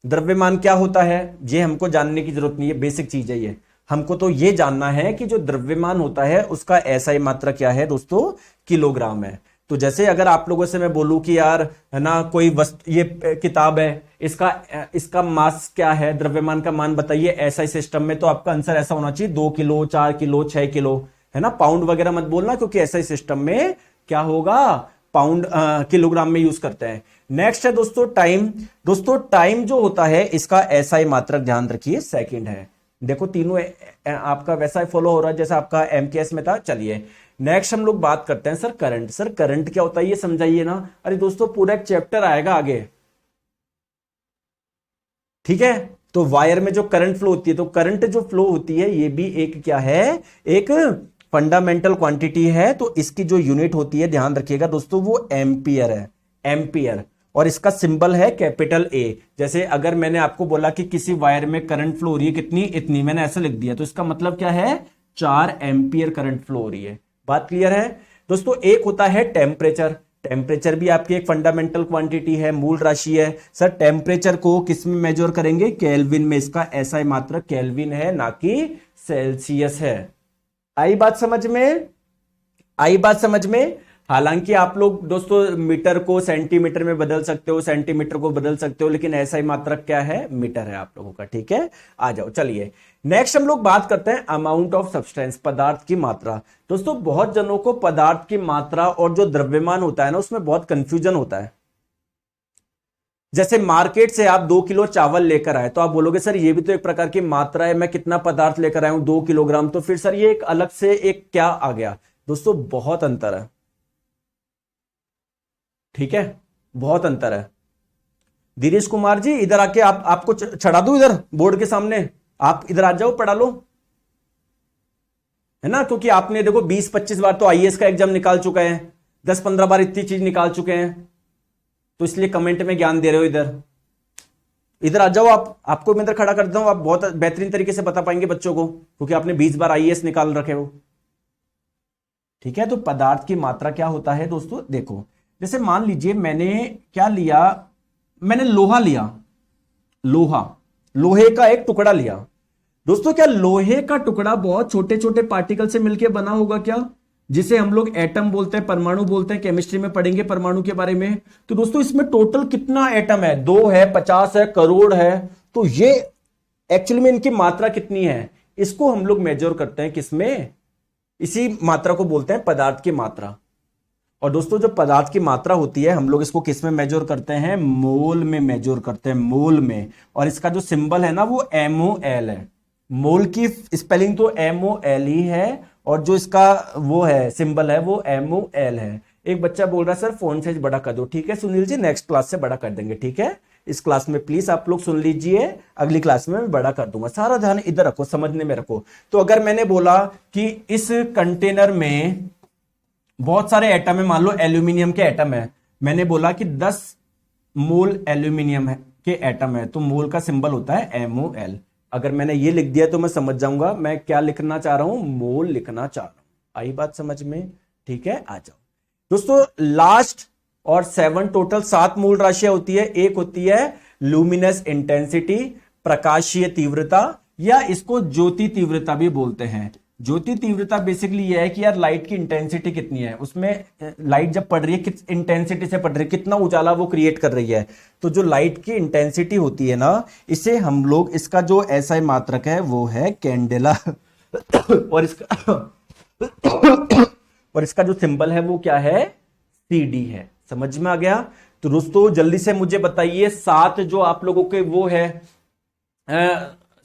द्रव्यमान क्या होता है ये हमको जानने की जरूरत नहीं है, बेसिक चीज है ये। हमको तो ये जानना है कि जो द्रव्यमान होता है उसका एसआई मात्रा क्या है दोस्तों? किलोग्राम है। तो जैसे अगर आप लोगों से मैं बोलूं कि यार है ना कोई वस्तु, ये किताब है, इसका मास क्या है, द्रव्यमान का मान बताइए एसआई सिस्टम में, तो आपका आंसर ऐसा होना चाहिए 2 किलो, 4 किलो, 6 किलो, है ना। पाउंड वगैरह मत बोलना, क्योंकि एसआई सिस्टम में क्या होगा? पाउंड किलोग्राम में यूज करते हैं। नेक्स्ट है दोस्तों टाइम। दोस्तों टाइम जो होता है इसका एसआई मात्रक ध्यान रखिए सेकंड है। देखो तीनों आपका वैसा ही फॉलो हो रहा है जैसा आपका एमकेएस में था। चलिए नेक्स्ट हम लोग बात करते हैं सर करंट। सर करंट क्या होता है ये समझाइए ना। अरे दोस्तों पूरा एक चैप्टर आएगा आगे, ठीक है। तो वायर में जो करंट फ्लो होती है, तो करंट जो फ्लो होती है ये भी एक क्या है? एक फंडामेंटल क्वांटिटी है। तो इसकी जो यूनिट होती है ध्यान रखिएगा दोस्तों, वो एम्पियर है, एम्पियर। और इसका सिंबल है कैपिटल ए। जैसे अगर मैंने आपको बोला कि किसी वायर में करंट फ्लो हो रही है कितनी, इतनी, मैंने ऐसा लिख दिया, तो इसका मतलब क्या है? 4 एम्पियर करंट फ्लो हो रही है। बात क्लियर है दोस्तों। एक होता है टेम्परेचर। टेम्परेचर भी आपकी एक फंडामेंटल क्वांटिटी है, मूल राशि है। सर टेम्परेचर को किस में मेजर करेंगे? केल्विन में। इसका एसआई मात्रक केल्विन है, ना कि सेल्सियस है। आई बात समझ में? आई बात समझ में? हालांकि आप लोग दोस्तों मीटर को सेंटीमीटर में बदल सकते हो, सेंटीमीटर को बदल सकते हो, लेकिन ऐसा ही मात्रक क्या है? मीटर है आप लोगों का, ठीक है। आ जाओ चलिए नेक्स्ट हम लोग बात करते हैं अमाउंट ऑफ सब्सटेंस, पदार्थ की मात्रा। दोस्तों बहुत जनों को पदार्थ की मात्रा और जो द्रव्यमान होता है ना उसमें बहुत कंफ्यूजन होता है। जैसे मार्केट से आप 2 किलो चावल लेकर आए, तो आप बोलोगे सर ये भी तो एक प्रकार की मात्रा है, मैं कितना पदार्थ लेकर आया हूं 2 किलोग्राम, तो फिर सर ये एक अलग से एक क्या आ गया? दोस्तों बहुत अंतर है, ठीक है, बहुत अंतर है। धीरेश कुमार जी इधर आके आपको चढ़ा दूं इधर बोर्ड के सामने, आप इधर आ जाओ पढ़ा लो, है ना। क्योंकि आपने देखो 20-25 बार तो आईएएस का एग्जाम निकाल चुके हैं, 10-15 बार इतनी चीज निकाल चुके हैं, तो इसलिए कमेंट में ज्ञान दे रहे हो। इधर इधर आ जाओ आप, आपको मैं इधर खड़ा कर देता हूं, आप बहुत बेहतरीन तरीके से बता पाएंगे बच्चों को, क्योंकि आपने 20 बार आईएएस निकाल रखे हो, ठीक है। तो पदार्थ की मात्रा क्या होता है दोस्तों? देखो जैसे मान लीजिए मैंने क्या लिया, मैंने लोहा लिया, लोहे का एक टुकड़ा लिया। दोस्तों क्या लोहे का टुकड़ा बहुत छोटे छोटे पार्टिकल से मिलकर बना होगा क्या? जिसे हम लोग एटम बोलते हैं, परमाणु बोलते हैं, केमिस्ट्री में पढ़ेंगे परमाणु के बारे में। तो दोस्तों इसमें टोटल कितना एटम है? 2 है, 50 है, करोड़ है। तो ये एक्चुअली में इनकी मात्रा कितनी है, इसको हम लोग मेजर करते हैं किसमें? इसी मात्रा को बोलते हैं पदार्थ की मात्रा। और दोस्तों जो पदार्थ की मात्रा होती है हम लोग इसको किस में मेजर करते हैं? मोल में मेजर करते हैं, मोल में। और इसका जो सिंबल है ना वो MOL है। मोल की स्पेलिंग तो MOL ही है, और जो इसका वो है सिंबल है वो MOL है। एक बच्चा बोल रहा है सर फोन साइज बड़ा कर दो, ठीक है सुनील जी, नेक्स्ट क्लास से बड़ा कर देंगे, ठीक है। इस क्लास में प्लीज आप लोग सुन लीजिए, अगली क्लास में मैं बड़ा कर दूंगा। सारा ध्यान इधर रखो, समझने में रखो। तो अगर मैंने बोला कि इस कंटेनर में बहुत सारे एटम है, मान लो एल्यूमिनियम के एटम है, मैंने बोला कि 10 मोल एल्यूमिनियम के एटम है, तो मोल का सिंबल होता है MOL। अगर मैंने ये लिख दिया तो मैं समझ जाऊंगा मैं क्या लिखना चाह रहा हूं, मोल लिखना चाह रहा हूं। आई बात समझ में? ठीक है, आ जाओ दोस्तों। लास्ट और 7 टोटल 7 मूल राशियां होती है। एक होती है लुमिनस इंटेंसिटी, प्रकाशीय तीव्रता, या इसको ज्योति तीव्रता भी बोलते हैं। ज्योति तीव्रता बेसिकली यह है कि यार लाइट की इंटेंसिटी कितनी है, उसमें लाइट जब पड़ रही है किस इंटेंसिटी से पड़ रही है, कितना उजाला वो क्रिएट कर रही है। तो जो लाइट की इंटेंसिटी होती है ना, इसे हम लोग, इसका जो SI मात्रक है वो है कैंडेला और इसका जो सिंबल है वो क्या है, CD है। समझ में आ गया? तो दोस्तों जल्दी से मुझे बताइए 7 जो आप लोगों के वो है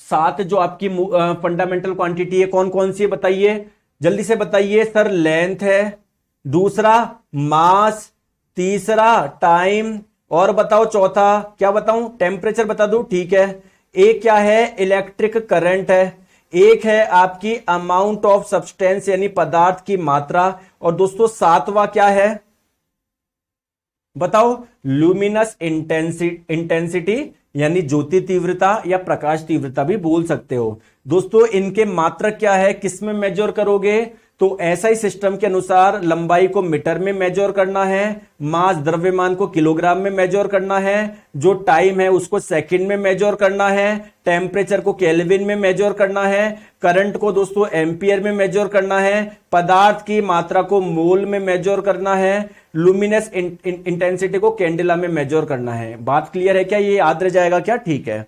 7 जो आपकी फंडामेंटल क्वांटिटी है, कौन कौन सी है बताइए, जल्दी से बताइए। सर लेंथ है, दूसरा मास, तीसरा टाइम, और बताओ चौथा क्या बताऊं, टेम्परेचर बता दूं, ठीक है। एक क्या है, इलेक्ट्रिक करंट है। एक है आपकी अमाउंट ऑफ सब्सटेंस यानी पदार्थ की मात्रा। और दोस्तों 7वां क्या है बताओ, लुमिनस इंटेंसिटी यानी ज्योति तीव्रता या प्रकाश तीव्रता भी बोल सकते हो। दोस्तों इनके मात्रक क्या है, किस में मेजर करोगे, तो ऐसा ही सिस्टम के अनुसार लंबाई को मीटर में मेजर करना है, मास द्रव्यमान को किलोग्राम में मेजर करना है, जो टाइम है उसको सेकंड में मेजर करना है, टेम्परेचर को केल्विन में मेजर करना है, करंट को दोस्तों एम्पियर में मेजर करना है, पदार्थ की मात्रा को मोल में मेजर करना है, लुमिनस इंटेंसिटी को कैंडेला में मेजर करना है। बात क्लियर है क्या, ये याद रह जाएगा क्या? ठीक है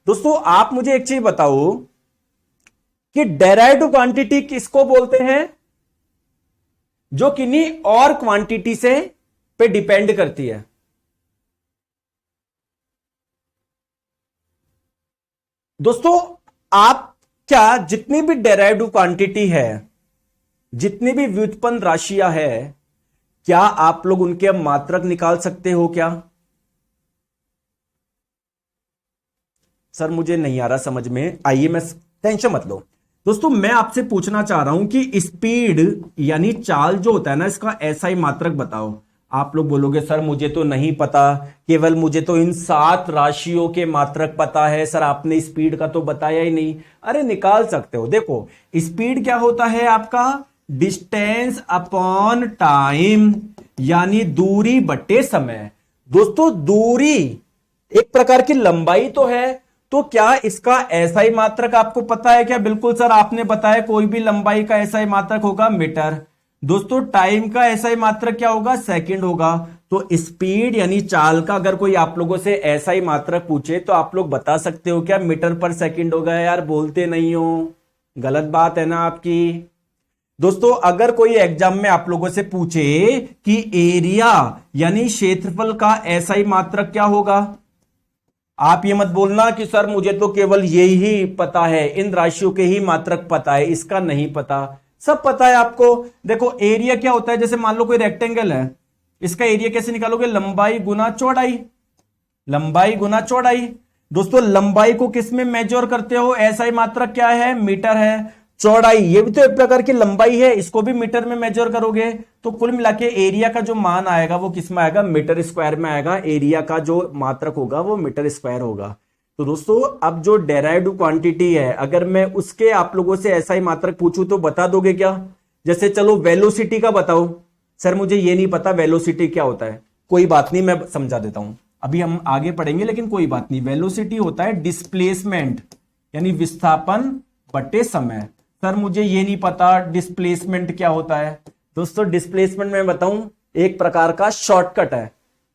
दोस्तों, आप मुझे एक चीज बताओ कि डेराइव्ड क्वांटिटी किसको बोलते हैं, जो किन्हीं और क्वांटिटी से पे डिपेंड करती है। दोस्तों आप क्या जितनी भी डेराइव्ड क्वांटिटी है, जितनी भी व्युत्पन्न राशियां है, क्या आप लोग उनके मात्रक निकाल सकते हो क्या? सर मुझे नहीं आ रहा समझ में, आइए मैं, टेंशन मत लो दोस्तों। मैं आपसे पूछना चाह रहा हूं कि स्पीड यानी चाल जो होता है ना, इसका SI मात्रक बताओ। आप लोग बोलोगे सर मुझे तो नहीं पता, केवल मुझे तो इन 7 राशियों के मात्रक पता है, सर आपने स्पीड का तो बताया ही नहीं। अरे निकाल सकते हो। देखो स्पीड क्या होता है आपका, डिस्टेंस अपॉन टाइम यानी दूरी बटे समय। दोस्तों दूरी एक प्रकार की लंबाई तो है, तो क्या इसका SI मात्रक आपको पता है क्या? बिल्कुल सर आपने बताया, कोई भी लंबाई का SI मात्रक होगा मीटर। दोस्तों टाइम का SI मात्रक क्या होगा, सेकंड होगा। तो स्पीड यानी चाल का अगर कोई आप लोगों से SI मात्रक पूछे तो आप लोग बता सकते हो क्या, मीटर पर सेकंड होगा? यार बोलते नहीं हो, गलत बात है ना आपकी। दोस्तों अगर कोई एग्जाम में आप लोगों से पूछे कि एरिया यानी क्षेत्रफल का SI मात्रक क्या होगा, आप ये मत बोलना कि सर मुझे तो केवल यही पता है, इन राशियों के ही मात्रक पता है, इसका नहीं पता। सब पता है आपको। देखो एरिया क्या होता है, जैसे मान लो कोई रेक्टेंगल है, इसका एरिया कैसे निकालोगे, लंबाई गुना चौड़ाई, लंबाई गुना चौड़ाई। दोस्तों लंबाई को किस में मेजर करते हो, SI मात्रक क्या है, मीटर है। चौड़ाई ये भी तो एक प्रकार की लंबाई है, इसको भी मीटर में मेजर करोगे। तो कुल मिला के एरिया का जो मान आएगा वो किस में आएगा, मीटर स्क्वायर में आएगा। एरिया का जो मात्रक होगा वो मीटर स्क्वायर होगा। तो दोस्तों अब जो डेराइव्ड क्वांटिटी है, अगर मैं उसके आप लोगों से SI मात्रक पूछूं तो बता दोगे क्या? जैसे चलो वेलोसिटी का बताओ। सर मुझे ये नहीं पता वेलोसिटी क्या होता है। कोई बात नहीं, मैं समझा देता हूं, अभी हम आगे पढ़ेंगे लेकिन कोई बात नहीं। वेलोसिटी होता है डिस्प्लेसमेंट यानी विस्थापन बटे समय। सर मुझे ये नहीं पता डिस्प्लेसमेंट क्या होता है। दोस्तों डिस्प्लेसमेंट मैं बताऊं, एक प्रकार का शॉर्टकट है,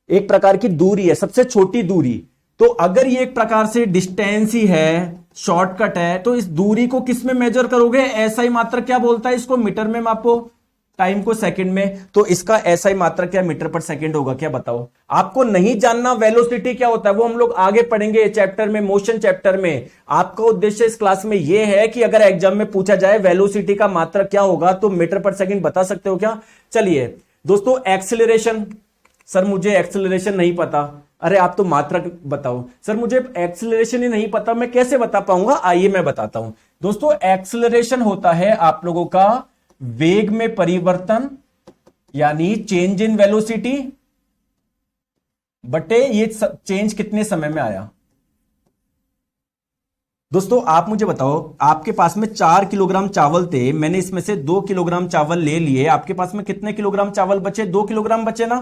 एक प्रकार की दूरी है, सबसे छोटी दूरी। तो अगर ये एक प्रकार से डिस्टेंस ही है, शॉर्टकट है, तो इस दूरी को किस में मेजर करोगे, SI मात्रक क्या बोलता है इसको, मीटर में मापो, टाइम को सेकंड में। तो इसका SI मात्रक क्या मीटर पर सेकंड होगा क्या, बताओ। आपको नहीं जानना वेलोसिटी क्या होता है, वो हम लोग आगे पढ़ेंगे चैप्टर में, मोशन चैप्टर में। आपका उद्देश्य इस क्लास में यह है कि अगर एग्जाम में पूछा जाए वेलोसिटी का मात्रक क्या होगा तो मीटर पर सेकंड बता सकते हो क्या। चलिए दोस्तों एक्सेलरेशन, सर मुझे एक्सेलरेशन नहीं पता। अरे आप तो मात्रक बताओ सर, मुझे एक्सेलरेशन ही नहीं पता, मैं कैसे बता पाऊंगा? आइए मैं बताता हूं दोस्तों। एक्सेलरेशन होता है आप लोगों का वेग में परिवर्तन, यानी चेंज इन वेलोसिटी बटे ये चेंज कितने समय में आया। दोस्तों आप मुझे बताओ, आपके पास में 4 किलोग्राम चावल थे, मैंने इसमें से 2 किलोग्राम चावल ले लिए, आपके पास में कितने किलोग्राम चावल बचे? 2 किलोग्राम बचे ना।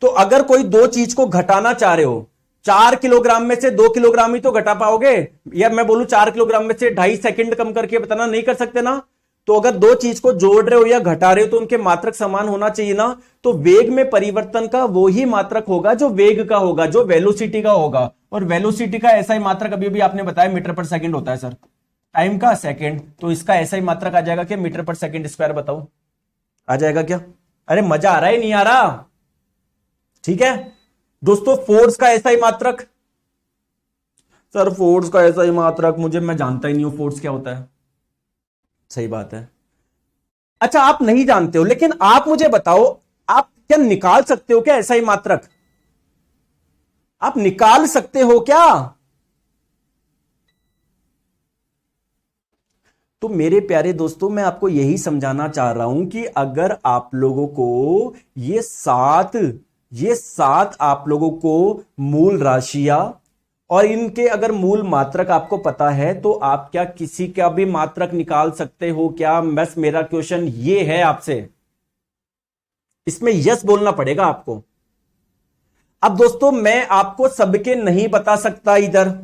तो अगर कोई दो चीज को घटाना चाह रहे हो, 4 किलोग्राम में से 2 किलोग्राम ही तो घटा पाओगे। या मैं बोलूं 4 किलोग्राम में से 2.5 सेकंड कम करके बताना, नहीं कर सकते ना। तो अगर दो चीज को जोड़ रहे हो या घटा रहे हो तो उनके मात्रक समान होना चाहिए ना। तो वेग में परिवर्तन का वो ही मात्रक होगा जो वेग का होगा, जो वेलोसिटी का होगा। और वेलोसिटी का ऐसा ही मात्रक अभी भी आपने बताया मीटर पर सेकंड होता है सर, टाइम का सेकंड, तो इसका ऐसा ही मात्रक आ जाएगा कि मीटर पर सेकंड स्क्वायर। बताओ आ जाएगा क्या? अरे मजा आ रहा है नहीं आ रहा? ठीक है दोस्तों, फोर्स का ऐसा ही मात्रक। सर फोर्स का ऐसा ही मात्रक मैं जानता ही नहीं हूं फोर्स क्या होता है। सही बात है। अच्छा आप नहीं जानते हो, लेकिन आप मुझे बताओ, आप क्या निकाल सकते हो क्या ऐसा ही मात्रक? आप निकाल सकते हो क्या? तो मेरे प्यारे दोस्तों, मैं आपको यही समझाना चाह रहा हूं कि अगर आप लोगों को ये सात आप लोगों को मूल राशियां और इनके अगर मूल मात्रक आपको पता है, तो आप क्या किसी का भी मात्रक निकाल सकते हो क्या? बस मेरा क्वेश्चन ये है आपसे, इसमें यस बोलना पड़ेगा आपको। अब दोस्तों मैं आपको सबके नहीं बता सकता इधर,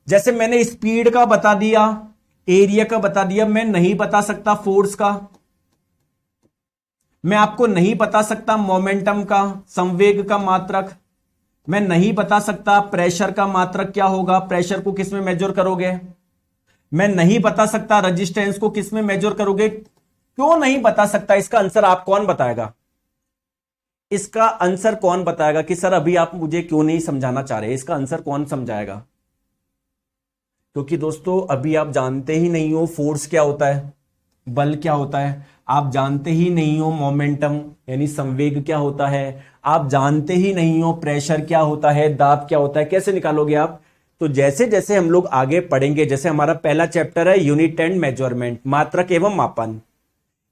जैसे मैंने स्पीड का बता दिया, एरिया का बता दिया, मैं नहीं बता सकता फोर्स का, मैं आपको नहीं बता सकता मोमेंटम का, संवेग का मात्रक, मैं नहीं बता सकता प्रेशर का मात्रक क्या होगा, प्रेशर को किस में मेजर करोगे, मैं नहीं बता सकता रेजिस्टेंस को किस में मेजर करोगे। क्यों नहीं बता सकता? इसका आंसर आप कौन बताएगा? इसका आंसर कौन बताएगा कि सर अभी आप मुझे क्यों नहीं समझाना चाह रहे? इसका आंसर कौन समझाएगा? क्योंकि दोस्तों अभी आप जानते ही नहीं हो फोर्स क्या होता है, बल क्या होता है, आप जानते ही नहीं हो मोमेंटम यानी संवेग क्या होता है, आप जानते ही नहीं हो प्रेशर क्या होता है, दाब क्या होता है, कैसे निकालोगे आप? तो जैसे जैसे हम लोग आगे पढ़ेंगे, जैसे हमारा पहला चैप्टर है यूनिट एंड मेजरमेंट, मात्रक एवं मापन,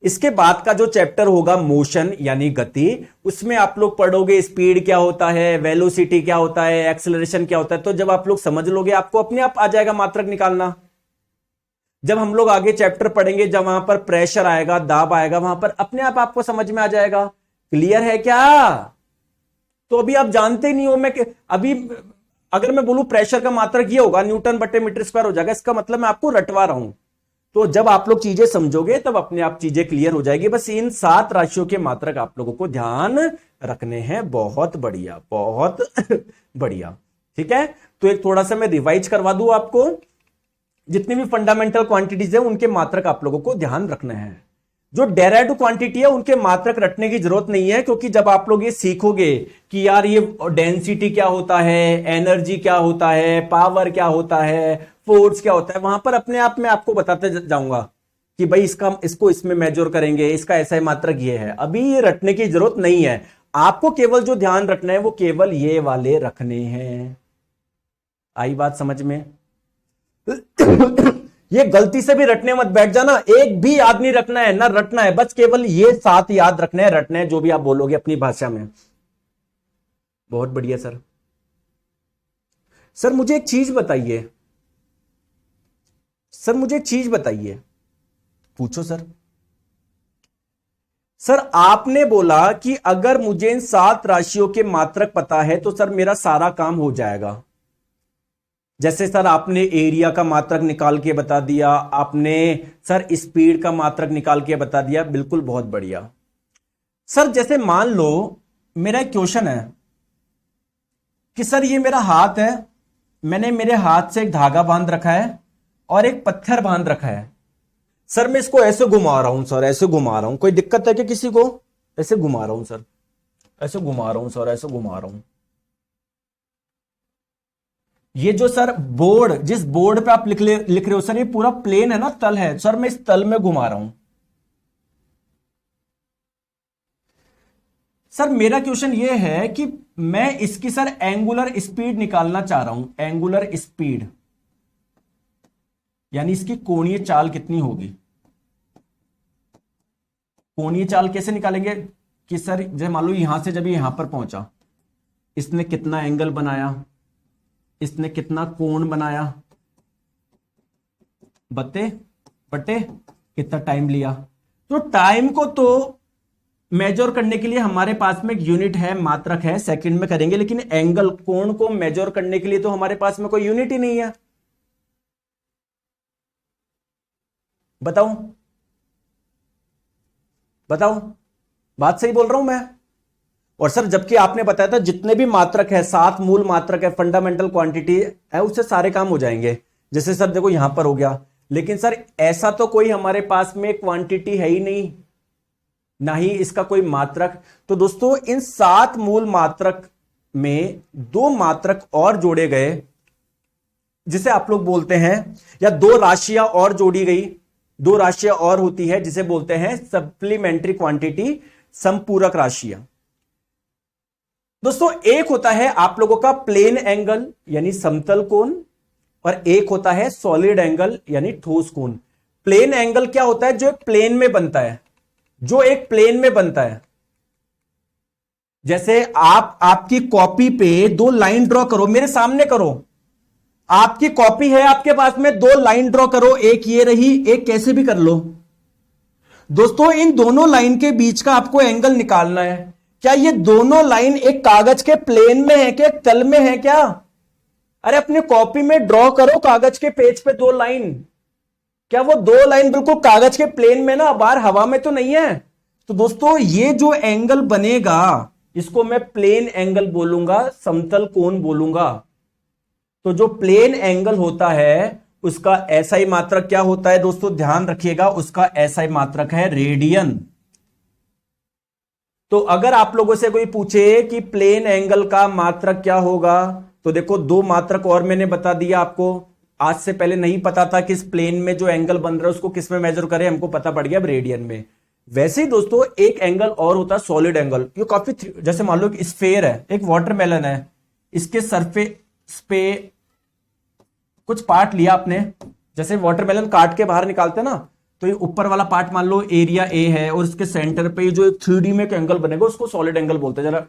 इसके बाद का जो चैप्टर होगा मोशन यानी गति, उसमें आप लोग पढ़ोगे स्पीड क्या होता है, वेलोसिटी क्या होता है, एक्सेलरेशन क्या होता है। तो जब आप लोग समझ लोगे, आपको अपने आप आ जाएगा मात्रक निकालना। जब हम लोग आगे चैप्टर पढ़ेंगे, जब वहां पर प्रेशर आएगा, दाब आएगा, वहां पर अपने आप आपको समझ में आ जाएगा। क्लियर है क्या? तो अभी आप जानते नहीं हो। मैं अभी अगर मैं बोलूं प्रेशर का मात्रक ये होगा, न्यूटन बटे मीटर स्क्वायर हो जाएगा, इसका मतलब मैं आपको रटवा रहा हूं। तो जब आप लोग चीजें समझोगे तब अपने आप चीजें क्लियर हो जाएगी। बस इन 7 राशियों के मात्रक आप लोगों को ध्यान रखने हैं। बहुत बढ़िया, बहुत बढ़िया। ठीक है, तो एक थोड़ा सा मैं रिवाइज करवा दूं आपको, जितनी भी फंडामेंटल क्वांटिटीज है उनके मात्रक आप लोगों को ध्यान रखने हैं। जो डेराइव क्वांटिटी है उनके मात्रक रटने की जरूरत नहीं है, क्योंकि जब आप लोग ये सीखोगे कि यार ये डेंसिटी क्या होता है, एनर्जी क्या होता है, पावर क्या होता है, फोर्स क्या होता है, वहां पर अपने आप में आपको बताते जाऊंगा कि भाई इसको इसमें मेजर करेंगे, इसका ऐसा मात्रक ये है। अभी ये रटने की जरूरत नहीं है, आपको केवल जो ध्यान रखना है वो केवल ये वाले रखने हैं। आई बात समझ में? ये गलती से भी रटने मत बैठ जाना, एक भी याद नहीं रखना है ना रटना है, बस केवल ये 7 याद रखने हैं, रटने हैं जो भी आप बोलोगे अपनी भाषा में। बहुत बढ़िया सर। सर मुझे एक चीज बताइए, सर मुझे एक चीज बताइए। पूछो सर। सर आपने बोला कि अगर मुझे इन 7 राशियों के मात्रक पता है तो सर मेरा सारा काम हो जाएगा। जैसे सर आपने एरिया का मात्रक निकाल के बता दिया, आपने सर स्पीड का मात्रक निकाल के बता दिया, बिल्कुल बहुत बढ़िया। सर जैसे मान लो मेरा एक क्वेश्चन है कि सर ये मेरा हाथ है, मैंने मेरे हाथ से एक धागा बांध रखा है और एक पत्थर बांध रखा है। सर मैं इसको ऐसे घुमा रहा हूं सर, ऐसे घुमा रहा हूं, कोई दिक्कत है क्या किसी को? ऐसे घुमा रहा हूं सर, ऐसे घुमा रहा हूं सर, ऐसे घुमा रहा हूं। ये जो सर बोर्ड, जिस बोर्ड पे आप लिख रहे हो सर, ये पूरा प्लेन है ना, तल है सर, मैं इस तल में घुमा रहा हूं। सर मेरा क्वेश्चन ये है कि मैं इसकी सर एंगुलर स्पीड निकालना चाह रहा हूं, एंगुलर स्पीड यानी इसकी कोणीय चाल कितनी होगी। कोणीय चाल कैसे निकालेंगे कि सर जैसे मान लो यहां से जब यहां पर पहुंचा, इसने कितना एंगल बनाया, इसने कितना कोण बनाया, बटे कितना टाइम लिया। तो टाइम को तो मेजर करने के लिए हमारे पास में एक यूनिट है, मात्रक है, सेकंड में करेंगे, लेकिन एंगल कोण को मेजर करने के लिए तो हमारे पास में कोई यूनिट ही नहीं है। बताओ बात सही बोल रहा हूं मैं। और सर जबकि आपने बताया था जितने भी मात्रक है, 7 मूल मात्रक है, फंडामेंटल क्वांटिटी है, उससे सारे काम हो जाएंगे। जैसे सर देखो यहां पर हो गया, लेकिन सर ऐसा तो कोई हमारे पास में क्वांटिटी है ही नहीं, ना ही इसका कोई मात्रक। तो दोस्तों इन 7 मूल मात्रक में 2 मात्रक और जोड़े गए, जिसे आप लोग बोलते हैं, या 2 राशियां और जोड़ी गई, 2 राशियां और होती है जिसे बोलते हैं सप्लीमेंट्री क्वांटिटी, संपूरक राशियां। दोस्तों एक होता है आप लोगों का प्लेन एंगल यानी समतल कोण, और एक होता है सॉलिड एंगल यानी ठोस कोण। प्लेन एंगल क्या होता है? जो एक प्लेन में बनता है, जो एक प्लेन में बनता है। जैसे आपकी कॉपी पे 2 लाइन ड्रॉ करो, मेरे सामने करो, आपकी कॉपी है आपके पास में, 2 लाइन ड्रॉ करो, एक ये रही, एक कैसे भी कर लो। दोस्तों इन दोनों लाइन के बीच का आपको एंगल निकालना है। क्या ये दोनों लाइन एक कागज के प्लेन में है क्या, एक तल में है क्या? अरे अपनी कॉपी में ड्रॉ करो कागज के पेज पे 2 लाइन। क्या वो 2 लाइन बिल्कुल कागज के प्लेन में ना, बाहर हवा में तो नहीं है? तो दोस्तों ये जो एंगल बनेगा इसको मैं प्लेन एंगल बोलूंगा, समतल कोण बोलूंगा। तो जो प्लेन एंगल होता है उसका एसआई मात्रक क्या होता है दोस्तों, ध्यान रखिएगा, उसका एसआई मात्रक है रेडियन। तो अगर आप लोगों से कोई पूछे कि प्लेन एंगल का मात्रक क्या होगा, तो देखो 2 मात्रक और मैंने बता दिया आपको। आज से पहले नहीं पता था कि इस प्लेन में जो एंगल बन रहा है उसको किस में मेजर करें, हमको पता पड़ गया अब रेडियन में। वैसे ही दोस्तों एक एंगल और होता है सॉलिड एंगल। ये काफी, जैसे मान लो एक स्फेयर है, एक वाटरमेलन है, इसके सरफेस पे कुछ पार्ट लिया आपने, जैसे वाटरमेलन काट के बाहर निकालते हैं ना, तो ये ऊपर वाला पार्ट मान लो एरिया ए है, और इसके सेंटर पे जो एक 3D में एक एंगल बनेगा उसको सॉलिड एंगल बोलते हैं। जरा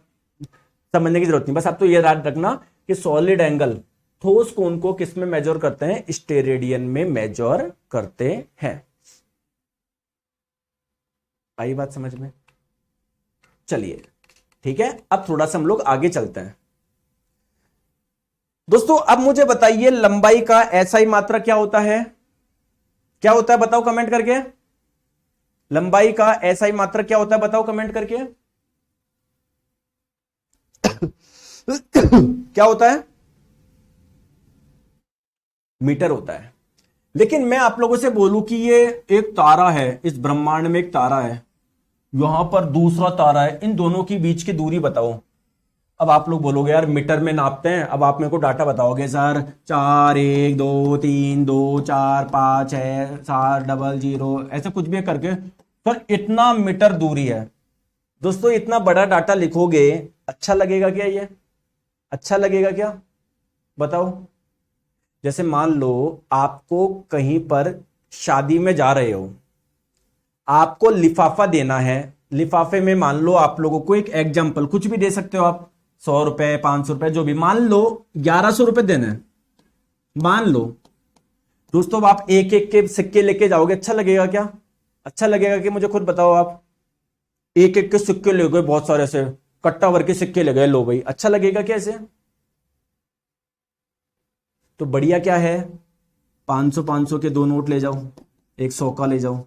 समझने की जरूरत नहीं, बस आप तो ये याद रखना कि सॉलिड एंगल ठोस कोण को किस में मेजर करते हैं, स्टेरेडियन में मेजर करते हैं। आई बात समझ में? चलिए ठीक है, अब थोड़ा सा हम लोग आगे चलते हैं। दोस्तों अब मुझे बताइए लंबाई का एसआई मात्रक क्या होता है? क्या होता है बताओ कमेंट करके। लंबाई का एसआई मात्रक क्या होता है बताओ कमेंट करके। क्या होता है? मीटर होता है। लेकिन मैं आप लोगों से बोलूं कि ये एक तारा है, इस ब्रह्मांड में एक तारा है, यहां पर दूसरा तारा है, इन दोनों के बीच की दूरी बताओ। अब आप लोग बोलोगे यार मीटर में नापते हैं, अब आप मेरे को डाटा बताओगे सर 4 1 2 3 2 4 5 6 7 0 ऐसे कुछ भी करके, सर इतना मीटर दूरी है। दोस्तों इतना बड़ा डाटा लिखोगे, अच्छा लगेगा क्या? ये अच्छा लगेगा क्या बताओ। जैसे मान लो आपको कहीं पर शादी में जा रहे हो, आपको लिफाफा देना है, लिफाफे में मान लो आप लोगों को एक एग्जाम्पल कुछ भी दे सकते हो आप, 100 रुपए 500 रुपए जो भी, मान लो 1100 रुपए देने हैं, मान लो। दोस्तों आप एक एक के सिक्के लेके जाओगे, अच्छा लगेगा क्या? अच्छा लगेगा कि मुझे खुद बताओ आप। एक एक के सिक्के ले गए, बहुत सारे से कट्टा भर के सिक्के ले गए, लो भाई, अच्छा लगेगा कैसे? तो बढ़िया क्या है, 500 500 के 2 नोट ले जाओ, एक 100 का ले जाओ,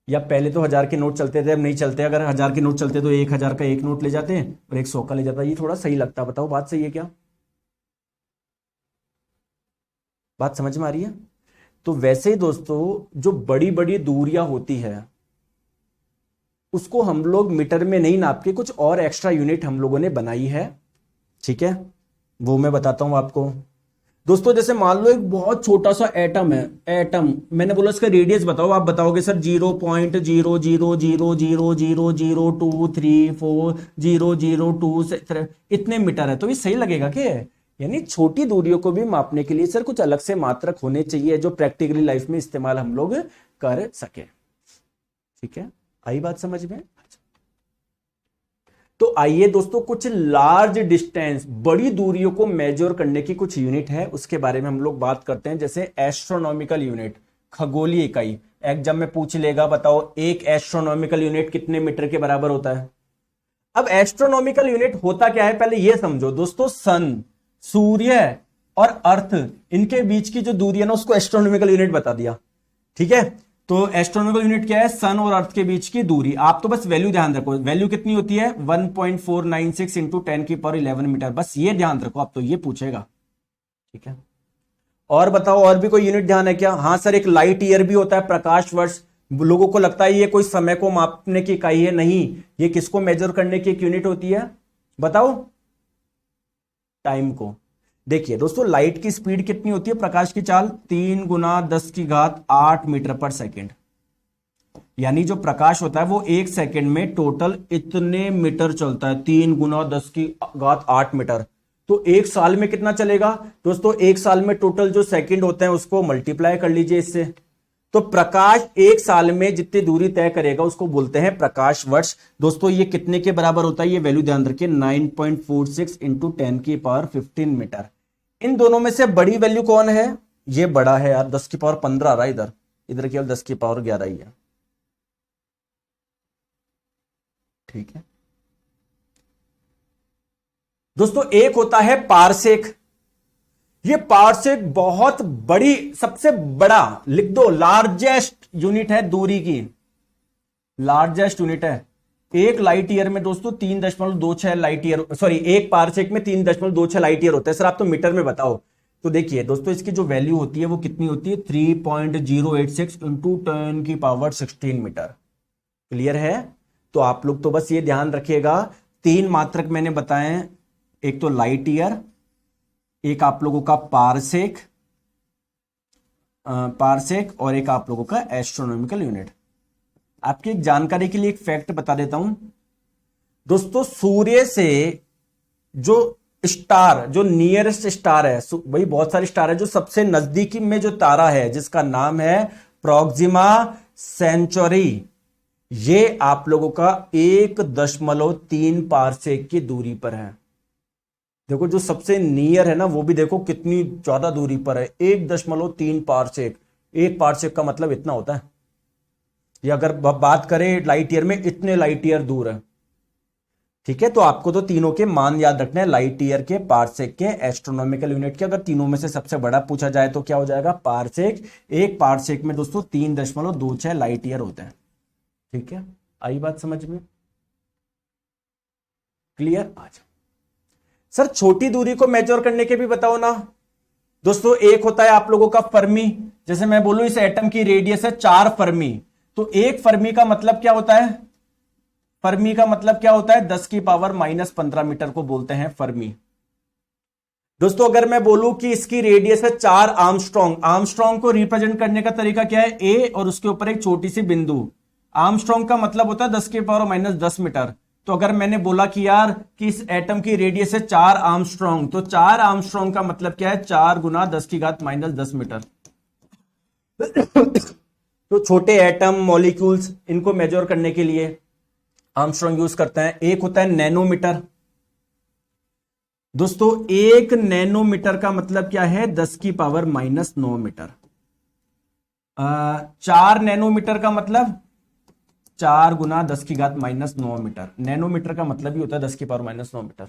या पहले तो 1000 के नोट चलते थे, अब नहीं चलते। अगर 1000 के नोट चलते तो 1000 का एक नोट ले जाते हैं और एक 100 का ले जाता। ये थोड़ा सही लगता, बताओ बात सही है क्या? बात समझ में आ रही है? तो वैसे ही दोस्तों जो बड़ी बड़ी दूरियां होती है उसको हम लोग मीटर में नहीं नाप के कुछ और एक्स्ट्रा यूनिट हम लोगों ने बनाई है, ठीक है, वो मैं बताता हूं आपको। दोस्तों जैसे मान लो एक बहुत छोटा सा एटम है, एटम, मैंने बोला इसका रेडियस बताओ, आप बताओगे सर 0.000000234 इतने मीटर है, तो ये सही लगेगा क्या? यानी छोटी दूरियों को भी मापने के लिए सर कुछ अलग से मात्रक होने चाहिए जो प्रैक्टिकली लाइफ में इस्तेमाल हम लोग कर सके। ठीक है, आई बात समझ में? तो आइए दोस्तों कुछ लार्ज डिस्टेंस, बड़ी दूरियों को मेजर करने की कुछ यूनिट है उसके बारे में हम लोग बात करते हैं। जैसे एस्ट्रोनॉमिकल यूनिट, खगोलीय इकाई। एग्जाम में पूछ लेगा, बताओ एक एस्ट्रोनॉमिकल यूनिट कितने मीटर के बराबर होता है? अब एस्ट्रोनॉमिकल यूनिट होता क्या है पहले यह समझो दोस्तों। सन, सूर्य और अर्थ, इनके बीच की जो दूरी है ना उसको एस्ट्रोनॉमिकल यूनिट बता दिया। ठीक है, तो एस्ट्रोनॉमिकल यूनिट क्या है? सन और अर्थ के बीच की दूरी। आप तो बस वैल्यू ध्यान रखो, वैल्यू कितनी होती है? 1.496 इंटू 10⁻11 मीटर, बस ये ध्यान रखो, आप तो ये पूछेगा। ठीक है, और बताओ और भी कोई यूनिट ध्यान है क्या? हाँ सर, एक लाइट ईयर भी होता है, प्रकाश वर्ष। लोगों को लगता है ये कोई समय को मापने की इकाई है, नहीं, ये किसको मेजर करने की एक यूनिट होती है? बताओ, टाइम को। देखिए दोस्तों, लाइट की स्पीड कितनी होती है? प्रकाश की चाल 3 गुना 10⁸ मीटर पर सेकेंड। यानी जो प्रकाश होता है वो 1 सेकेंड में टोटल इतने मीटर चलता है, 3 गुना 10⁸ मीटर। तो एक साल में कितना चलेगा दोस्तों? एक साल में टोटल जो सेकंड होते हैं उसको मल्टीप्लाई कर लीजिए इससे। तो प्रकाश एक साल में जितनी दूरी तय करेगा उसको बोलते हैं प्रकाश वर्ष। दोस्तों ये कितने के बराबर होता है? ये वैल्यू ध्यान रखिए, 9.46 इंटू 10⁻15 मीटर। इन दोनों में से बड़ी वैल्यू कौन है? ये बड़ा है यार, 10⁻15 आ रहा है इधर, इधर केवल 10⁻11 ही है। ठीक है दोस्तों, एक होता है पारसेक। ये पारसेक बहुत बड़ी, सबसे बड़ा, लिख दो, लार्जेस्ट यूनिट है दूरी की, लार्जेस्ट यूनिट है। एक लाइट ईयर में दोस्तों 3.26 लाइट ईयर, सॉरी एक पारसेक में 3.26 लाइट ईयर होता है। सर आप तो मीटर में बताओ। तो देखिए दोस्तों, इसकी जो वैल्यू होती है वो कितनी होती है? 3.086 इंटू 10⁻16 मीटर। क्लियर है? तो आप लोग तो बस ये ध्यान रखिएगा, 3 मात्रक मैंने बताए, एक तो लाइट ईयर, एक आप लोगों का पारसेक, और एक आप लोगों का एस्ट्रोनॉमिकल यूनिट। आपकी एक जानकारी के लिए एक फैक्ट बता देता हूं दोस्तों, सूर्य से जो स्टार, जो नियरेस्ट स्टार है, वही बहुत सारे स्टार है, जो सबसे नजदीकी में जो तारा है जिसका नाम है प्रोक्सिमा सेंचुरी, ये आप लोगों का 1.3 पारसेक की दूरी पर है। देखो जो सबसे नियर है ना, वो भी देखो कितनी ज्यादा दूरी पर है, 1.3 पारसेक। 1 पारसेक का मतलब इतना होता है। ये अगर बात करें लाइट ईयर में, इतने लाइट ईयर दूर है। ठीक है, तो आपको तो तीनों के मान याद रखने हैं, लाइट ईयर के, पारसेक के, एस्ट्रोनॉमिकल यूनिट के। अगर तीनों में से सबसे बड़ा पूछा जाए तो क्या हो जाएगा? पारसेक। 1 पारसेक में दोस्तों 3.26 लाइट ईयर होते हैं। ठीक है, आई बात समझ में? क्लियर? आज सर छोटी दूरी को मेजर करने के भी बताओ ना दोस्तों। एक होता है आप लोगों का फर्मी। जैसे मैं बोलूं इस एटम की रेडियस है 4 फर्मी, तो 1 फर्मी का मतलब क्या होता है? फर्मी का मतलब क्या होता है? 10⁻−15 मीटर को बोलते हैं फर्मी। दोस्तों अगर मैं बोलूं कि इसकी रेडियस है 4 आर्मस्ट्रॉन्ग, आर्मस्ट्रॉन्ग को रिप्रेजेंट करने का तरीका क्या है? ए और उसके ऊपर एक छोटी सी बिंदु। आर्मस्ट्रॉन्ग का मतलब होता है 10⁻−10 मीटर। तो अगर मैंने बोला कि यार कि इस एटम की रेडियस है 4 आर्मस्ट्रॉन्ग, तो 4 आर्मस्ट्रॉन्ग का मतलब क्या है? 4 गुना 10⁻−10 मीटर। तो छोटे एटम, मॉलिक्यूल्स, इनको मेजर करने के लिए आर्मस्ट्रॉन्ग यूज करते हैं। एक होता है नैनोमीटर। दोस्तों 1 नैनोमीटर का मतलब क्या है? 10⁻−9 मीटर। 4 नैनोमीटर का मतलब 4 गुना 10⁻−9 मीटर। नैनोमीटर का मतलब ही होता है 10⁻−9 मीटर।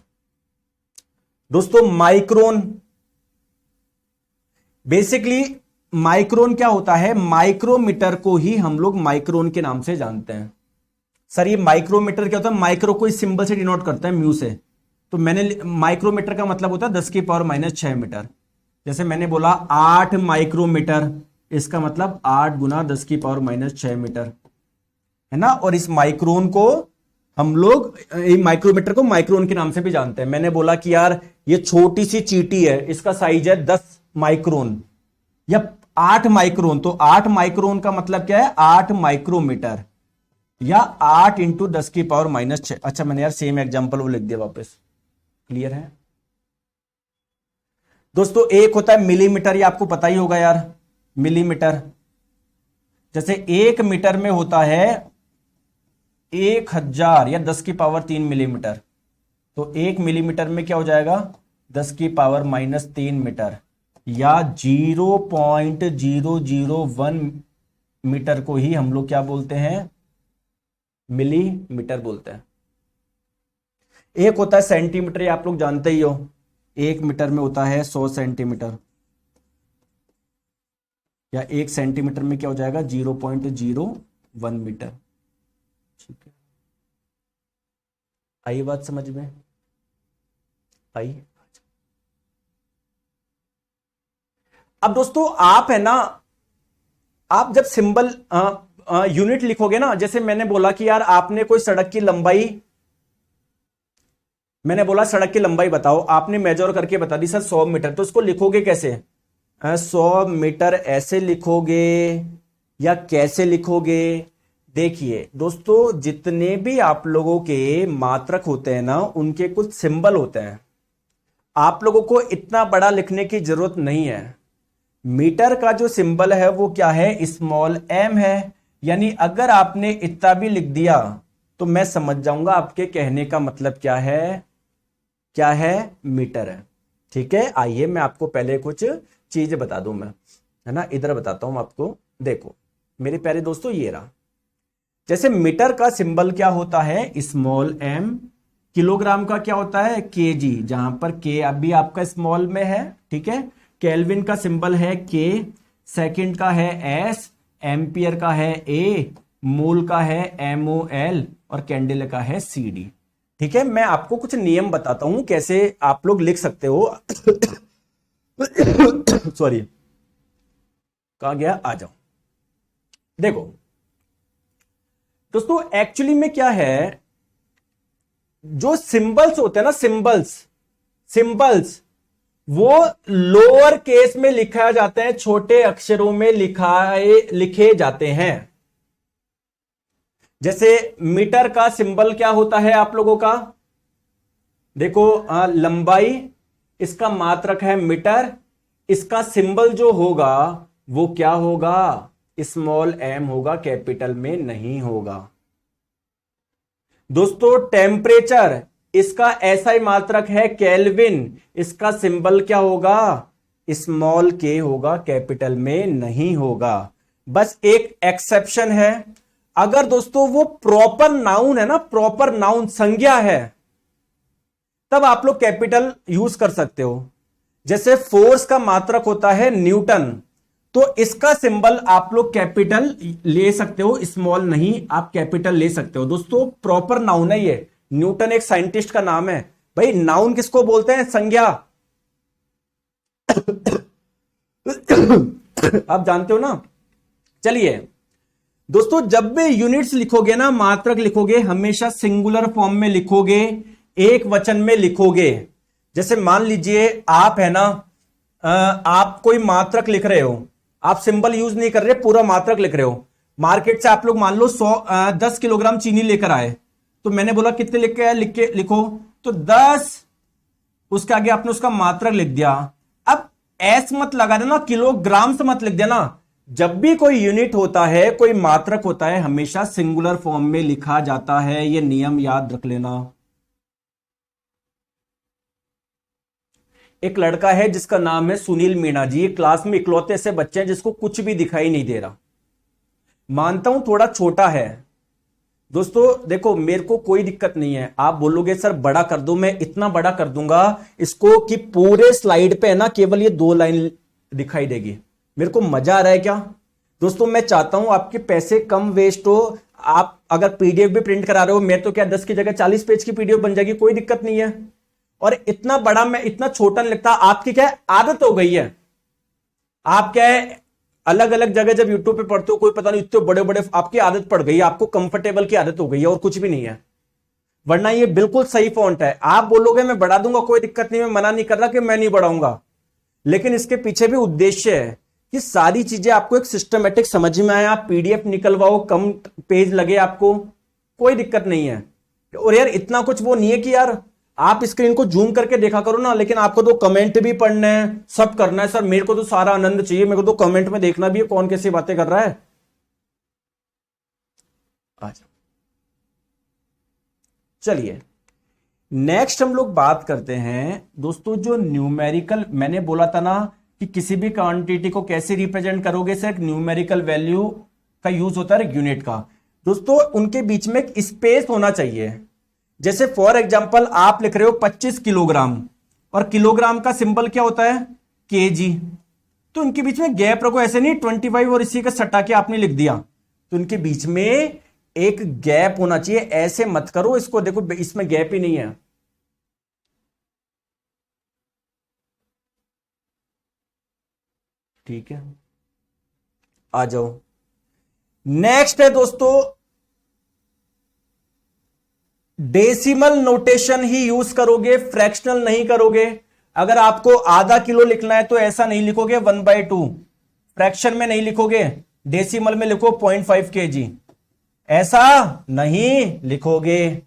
दोस्तों माइक्रोन, बेसिकली माइक्रोन क्या होता है? माइक्रोमीटर को ही हम लोग माइक्रोन के नाम से जानते हैं। सर ये माइक्रोमीटर क्या होता है? माइक्रो को इस सिंबल से डिनोट करता है, म्यू से। तो मैंने माइक्रोमीटर का मतलब होता है 10⁻−6 मीटर। जैसे मैंने बोला 8 माइक्रोमीटर, इसका मतलब 8 गुना 10⁻−6 मीटर है ना। और इस माइक्रोन को हम लोग, माइक्रोमीटर को माइक्रोन के नाम से भी जानते हैं। मैंने बोला कि यार ये छोटी सी चींटी है, इसका साइज है 10 माइक्रोन या 8 माइक्रोन, तो 8 माइक्रोन का मतलब क्या है, 8 माइक्रोमीटर या 8 इंटू 10⁻⁻⁶। अच्छा मैंने यार सेम एग्जांपल वो लिख दिया वापस, क्लियर है दोस्तों। एक होता है मिलीमीटर, ये आपको पता ही होगा यार, मिलीमीटर। जैसे 1 मीटर में होता है 1000 या 10⁻³ मिलीमीटर, तो 1 मिलीमीटर में क्या हो जाएगा, 10⁻³ मीटर, या 0.001 मीटर को ही हम लोग क्या बोलते हैं, मिलीमीटर बोलते हैं। एक होता है सेंटीमीटर, ये आप लोग जानते ही हो, 1 मीटर में होता है 100 सेंटीमीटर, या 1 सेंटीमीटर में क्या हो जाएगा, 0.01 मीटर। ठीक है, आई बात समझ में आई। अब दोस्तों आप है ना, आप जब सिंबल यूनिट लिखोगे ना, जैसे मैंने बोला कि यार आपने कोई सड़क की लंबाई, मैंने बोला सड़क की लंबाई बताओ, आपने मेजर करके बता दी सर 100 मीटर, तो उसको लिखोगे कैसे, 100 मीटर ऐसे लिखोगे या कैसे लिखोगे। देखिए दोस्तों, जितने भी आप लोगों के मात्रक होते हैं ना, उनके कुछ सिंबल होते हैं, आप लोगों को इतना बड़ा लिखने की जरूरत नहीं है। मीटर का जो सिंबल है वो क्या है, स्मॉल m है, यानी अगर आपने इतना भी लिख दिया तो मैं समझ जाऊंगा आपके कहने का मतलब क्या है, क्या है, मीटर है। ठीक है, आइए मैं आपको पहले कुछ चीजें बता दूं, मैं है ना, इधर बताता हूं आपको। देखो मेरे प्यारे दोस्तों, ये रहा, जैसे मीटर का सिंबल क्या होता है, स्मॉल m, किलोग्राम का क्या होता है, kg, जहां पर k अभी आपका स्मॉल में है। ठीक है, केल्विन का सिंबल है K, सेकंड का है S, एम्पियर का है A, मोल का है MOL और कैंडल का है CD। ठीक है, मैं आपको कुछ नियम बताता हूं कैसे आप लोग लिख सकते हो। सॉरी, कहां गया, आ जाओ। देखो दोस्तों, एक्चुअली में क्या है, जो सिंबल्स होते हैं ना, सिंबल्स वो लोअर केस में लिखा जाते हैं, छोटे अक्षरों में लिखे जाते हैं। जैसे मीटर का सिंबल क्या होता है आप लोगों का, देखो लंबाई, इसका मात्रक है मीटर, इसका सिंबल जो होगा वो क्या होगा, स्मॉल m होगा, कैपिटल में नहीं होगा। दोस्तों टेम्परेचर, इसका ऐसा ही मात्रक है केल्विन, इसका सिंबल क्या होगा, स्मॉल k होगा, कैपिटल में नहीं होगा। बस एक एक्सेप्शन है, अगर दोस्तों वो प्रॉपर नाउन है ना, प्रॉपर नाउन संज्ञा है, तब आप लोग कैपिटल यूज कर सकते हो। जैसे फोर्स का मात्रक होता है न्यूटन, तो इसका सिंबल आप लोग कैपिटल ले सकते हो, स्मॉल नहीं, आप कैपिटल ले सकते हो। दोस्तों प्रॉपर नाउन है ये, न्यूटन एक साइंटिस्ट का नाम है। भाई नाउन किसको बोलते हैं, संज्ञा। आप जानते हो ना। चलिए दोस्तों, जब भी यूनिट्स लिखोगे ना, मात्रक लिखोगे, हमेशा सिंगुलर फॉर्म में लिखोगे, एक वचन में लिखोगे। जैसे मान लीजिए आप है ना, आप कोई मात्रक लिख रहे हो, आप सिंबल यूज नहीं कर रहे, पूरा मात्रक लिख रहे हो। मार्केट से आप लोग मान लो 10 किलोग्राम चीनी लेकर आए, तो मैंने बोला कितने लिख के लिखो, तो 10, उसके आगे आपने उसका मात्रक लिख दिया। अब एस मत लगा देना, किलोग्राम से मत लिख देना। जब भी कोई यूनिट होता है, कोई मात्रक होता है, हमेशा सिंगुलर फॉर्म में लिखा जाता है, यह नियम याद रख लेना। एक लड़का है जिसका नाम है सुनील मीणा जी, क्लास में इकलौते ऐसे बच्चे हैं जिसको कुछ भी दिखाई नहीं दे रहा। मानता हूं थोड़ा छोटा है दोस्तों, देखो मेरे को कोई दिक्कत नहीं है, आप बोलोगे सर बड़ा कर दो, मैं इतना बड़ा कर दूंगा इसको कि पूरे स्लाइड पे है ना केवल ये 2 लाइन दिखाई देगी। मेरे को मजा आ रहा है क्या दोस्तों? मैं चाहता हूं आपके पैसे कम वेस्ट हो। आप अगर पीडीएफ भी प्रिंट करा रहे हो, मेरे तो क्या 10 की जगह 40 पेज की पीडीएफ बन जाएगी, कोई दिक्कत नहीं है। और इतना बड़ा मैं इतना छोटा नहीं लिखता, आपकी क्या है आदत हो गई है। आप क्या है अलग अलग जगह जब यूट्यूब पे पढ़ते हो, कोई पता नहीं इतने बड़े बड़े, आपकी आदत पड़ गई है, आपको कंफर्टेबल की आदत हो गई है और कुछ भी नहीं है। वरना ये बिल्कुल सही फॉन्ट है। आप बोलोगे मैं बढ़ा दूंगा, कोई दिक्कत नहीं, मैं मना नहीं कर रहा कि मैं नहीं बढ़ाऊंगा, लेकिन इसके पीछे भी उद्देश्य है कि सारी चीजें आपको एक सिस्टमेटिक समझ में आए, आप पीडीएफ निकलवाओ, कम पेज लगे आपको, कोई दिक्कत नहीं है। और यार इतना कुछ वो नहीं है कि यार आप स्क्रीन को जूम करके देखा करो ना, लेकिन आपको तो कमेंट भी पढ़ना है, सब करना है। सर मेरे को तो सारा आनंद चाहिए, मेरे को तो कमेंट में देखना भी है कौन कैसी बातें कर रहा है। अच्छा चलिए नेक्स्ट हम लोग बात करते हैं दोस्तों, जो न्यूमेरिकल मैंने बोला था ना कि किसी भी क्वांटिटी को कैसे रिप्रेजेंट करोगे सर, न्यूमेरिकल वैल्यू का यूज होता है यूनिट का। दोस्तों उनके बीच में एक स्पेस होना चाहिए। जैसे फॉर एग्जांपल आप लिख रहे हो 25 किलोग्राम और किलोग्राम का सिंबल क्या होता है, केजी, तो उनके बीच में गैप रखो। ऐसे नहीं 25 और इसी का सटा के आपने लिख दिया, तो उनके बीच में एक गैप होना चाहिए। ऐसे मत करो इसको, देखो इसमें गैप ही नहीं है। ठीक है आ जाओ। नेक्स्ट है दोस्तों, डेसिमल नोटेशन ही यूज करोगे, फ्रैक्शनल नहीं करोगे। अगर आपको आधा किलो लिखना है तो ऐसा नहीं लिखोगे 1/2, फ्रैक्शन में नहीं लिखोगे, डेसिमल में लिखो 0.5 kg, ऐसा नहीं लिखोगे।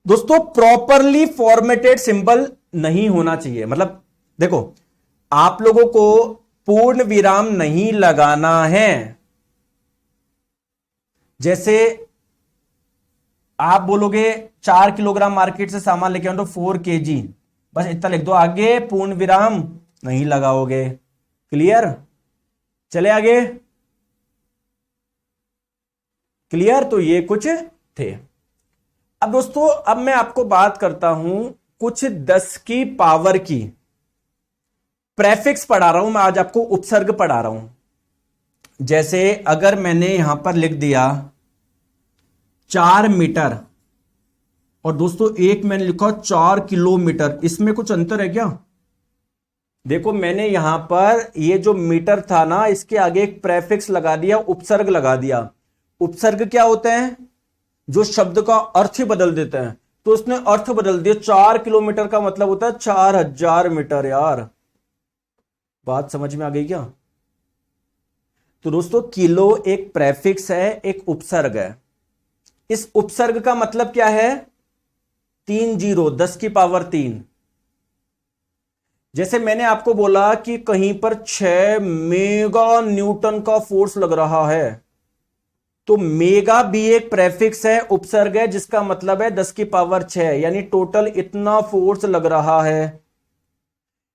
दोस्तों प्रॉपरली फॉर्मेटेड सिंबल नहीं होना चाहिए। मतलब देखो आप लोगों को पूर्ण विराम नहीं लगाना है। जैसे आप बोलोगे 4 किलोग्राम मार्केट से सामान लेके आओ तो 4 kg, बस इतना लिख दो, आगे पूर्ण विराम नहीं लगाओगे। क्लियर, चले आगे। क्लियर, तो ये कुछ थे। अब दोस्तों अब मैं आपको बात करता हूं कुछ 10 की पावर की। प्रेफिक्स पढ़ा रहा हूं मैं आज आपको, उपसर्ग पढ़ा रहा हूं। जैसे अगर मैंने यहां पर लिख दिया 4 मीटर और दोस्तों एक मैंने लिखा 4 किलोमीटर, इसमें कुछ अंतर है क्या? देखो मैंने यहां पर ये जो मीटर था ना, इसके आगे एक प्रेफिक्स लगा दिया, उपसर्ग लगा दिया। उपसर्ग क्या होते हैं? जो शब्द का अर्थ ही बदल देते हैं। तो उसने अर्थ बदल दिया, 4 किलोमीटर का मतलब होता है 4000 मीटर। यार बात समझ में आ गई क्या? तो दोस्तों किलो एक प्रेफिक्स है, एक उपसर्ग है। इस उपसर्ग का मतलब क्या है? 3 जीरो, 10 की पावर 3। जैसे मैंने आपको बोला कि कहीं पर 6 मेगा न्यूटन का फोर्स लग रहा है, तो मेगा भी एक प्रेफिक्स है, उपसर्ग है, जिसका मतलब है 10 की पावर 6, यानी टोटल इतना फोर्स लग रहा है।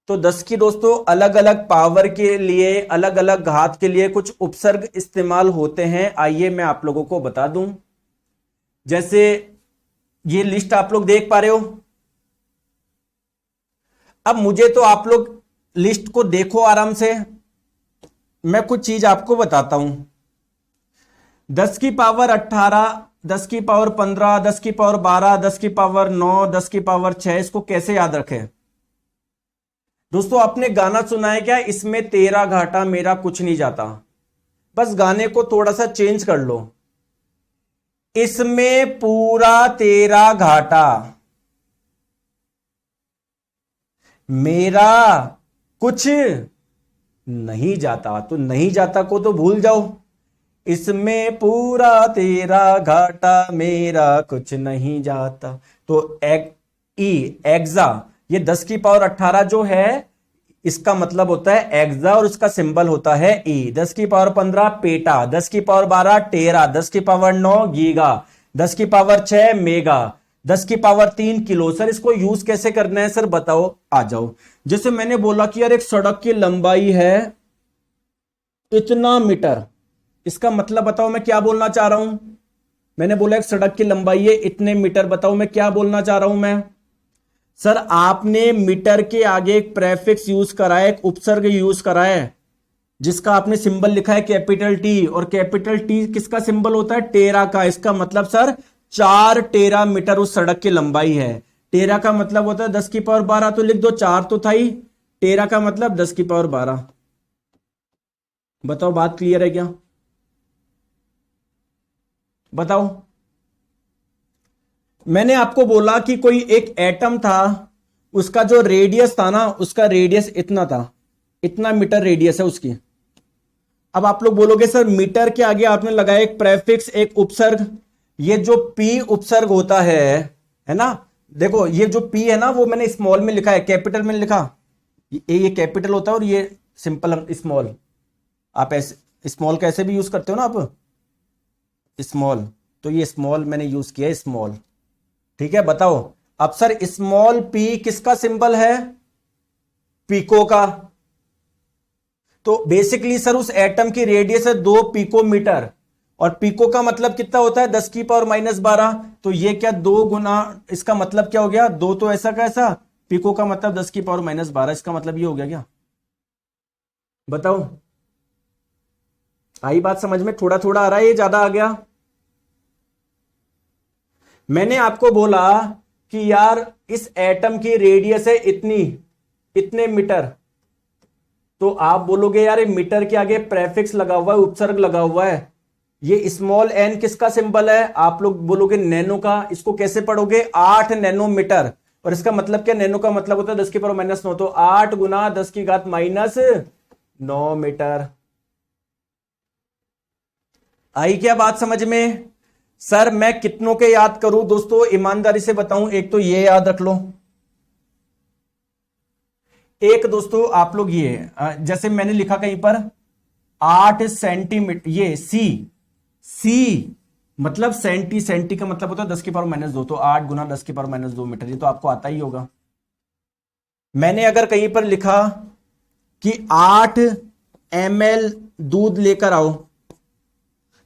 तो 10 की दोस्तों अलग अलग पावर के लिए, अलग अलग घात के लिए कुछ उपसर्ग इस्तेमाल होते हैं। आइए मैं आप लोगों को बता दूं। जैसे ये लिस्ट आप लोग देख पा रहे हो। अब मुझे तो आप लोग लिस्ट को देखो आराम से, मैं कुछ चीज आपको बताता हूं। 10 की पावर 18, 10 की पावर 15, 10 की पावर 12, 10 की पावर 9, 10 की पावर 6, इसको कैसे याद रखें? दोस्तों आपने गाना सुना है क्या, इसमें तेरा घाटा मेरा कुछ नहीं जाता? बस गाने को थोड़ा सा चेंज कर लो। इसमें पूरा तेरा घाटा, मेरा कुछ नहीं जाता। तो नहीं जाता को तो भूल जाओ, इसमें पूरा तेरा घाटा मेरा कुछ नहीं जाता। तो एग्जा, ये 10 की पावर 18 जो है इसका मतलब होता है एग्जा और इसका सिंबल होता है ई। 10 की पावर 15 पेटा, 10 की पावर 12 टेरा, 10 की पावर 9 गीगा, 10 की पावर 6 मेगा, 10 की पावर 3 किलो। सर इसको यूज कैसे करना है सर बताओ, आ जाओ। जैसे मैंने बोला कि यार एक सड़क की लंबाई है इतना मीटर, इसका मतलब बताओ मैं क्या बोलना चाह रहा हूं? मैंने बोला एक सड़क की लंबाई है इतने मीटर, बताओ मैं क्या बोलना चाह रहा हूं मैं? सर आपने मीटर के आगे एक प्रेफिक्स यूज करा है, एक उपसर्ग यूज करा है, जिसका आपने सिंबल लिखा है कैपिटल टी, और कैपिटल टी किसका सिंबल होता है? टेरा का। इसका मतलब सर 4 टेरा मीटर उस सड़क की लंबाई है। टेरा का मतलब होता है 10 की पावर 12, तो लिख दो 4 तो था ही, टेरा का मतलब 10 की पावर 12। बताओ बात क्लियर है क्या? बताओ। मैंने आपको बोला कि कोई एक एटम था, उसका जो रेडियस था ना, उसका रेडियस इतना था, इतना मीटर रेडियस है उसकी। अब आप लोग बोलोगे सर मीटर के आगे आपने लगाया एक प्रेफिक्स, एक उपसर्ग। ये जो पी उपसर्ग होता है ना, देखो ये जो पी है ना वो मैंने स्मॉल में लिखा है, कैपिटल में लिखा। ये कैपिटल होता है और ये सिंपल स्मॉल। आप ऐसे स्मॉल कैसे भी यूज करते हो ना आप, स्मॉल, तो ये स्मॉल मैंने यूज किया है, स्मॉल। ठीक है, बताओ। अब सर स्मॉल पी किसका सिंबल है? पिको का। तो बेसिकली सर उस एटम की रेडियस है 2 पिकोमीटर, और पिको का मतलब कितना होता है? 10 की पावर -12। तो ये क्या 2 गुना, इसका मतलब क्या हो गया? 2 तो ऐसा कैसा, पिको का मतलब 10 की पावर -12, इसका मतलब ये हो गया क्या? बताओ, आई बात समझ में? थोड़ा थोड़ा आ रहा है, ये ज्यादा आ गया? मैंने आपको बोला कि यार इस एटम की रेडियस है इतनी, इतने मीटर। तो आप बोलोगे यार ये मीटर के आगे प्रेफिक्स लगा हुआ है, उपसर्ग लगा हुआ है, ये स्मॉल एन किसका सिंबल है? आप लोग बोलोगे नैनो का। इसको कैसे पढ़ोगे? 8 नैनोमीटर। और इसका मतलब क्या? नैनो का मतलब होता है 10 की पावर -9, तो 8 गुना 10 की घात -9 मीटर। आई क्या बात समझ में? सर मैं कितनों के याद करूं दोस्तों, ईमानदारी से बताऊं, एक तो ये याद रख लो, एक दोस्तों आप लोग ये जैसे मैंने लिखा कहीं पर 8 सेंटीमीटर, ये सी, सी मतलब सेंटी का मतलब होता है 10 की पावर -2, तो 8 गुना 10 की पावर -2 मीटर, ये तो आपको आता ही होगा। मैंने अगर कहीं पर लिखा कि 8 ml दूध लेकर आओ,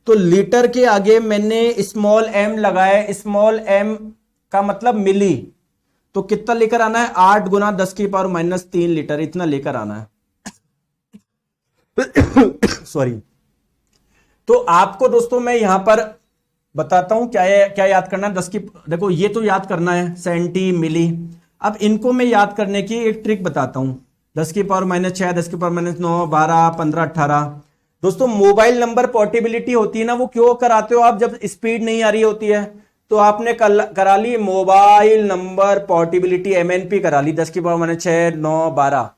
तो लीटर के आगे मैंने स्मॉल एम लगाया, स्मॉल एम का मतलब मिली, तो कितना लेकर आना है? 8 गुना 10 की पावर -3 लीटर, इतना लेकर आना है। सॉरी। तो आपको दोस्तों मैं यहां पर बताता हूं क्या क्या याद करना है। 10 की, देखो ये तो याद करना है, सेंटी, मिली। अब इनको मैं याद करने की एक ट्रिक बताता हूं। 10 की पावर -6, 10 की पावर -9, 12, 15, 18। दोस्तों मोबाइल नंबर पोर्टेबिलिटी होती है ना, वो क्यों कराते हो आप? जब स्पीड नहीं आ रही होती है तो आपने करा ली मोबाइल नंबर पोर्टेबिलिटी, MNP करा ली, 10 की पावर -6, 9, 12।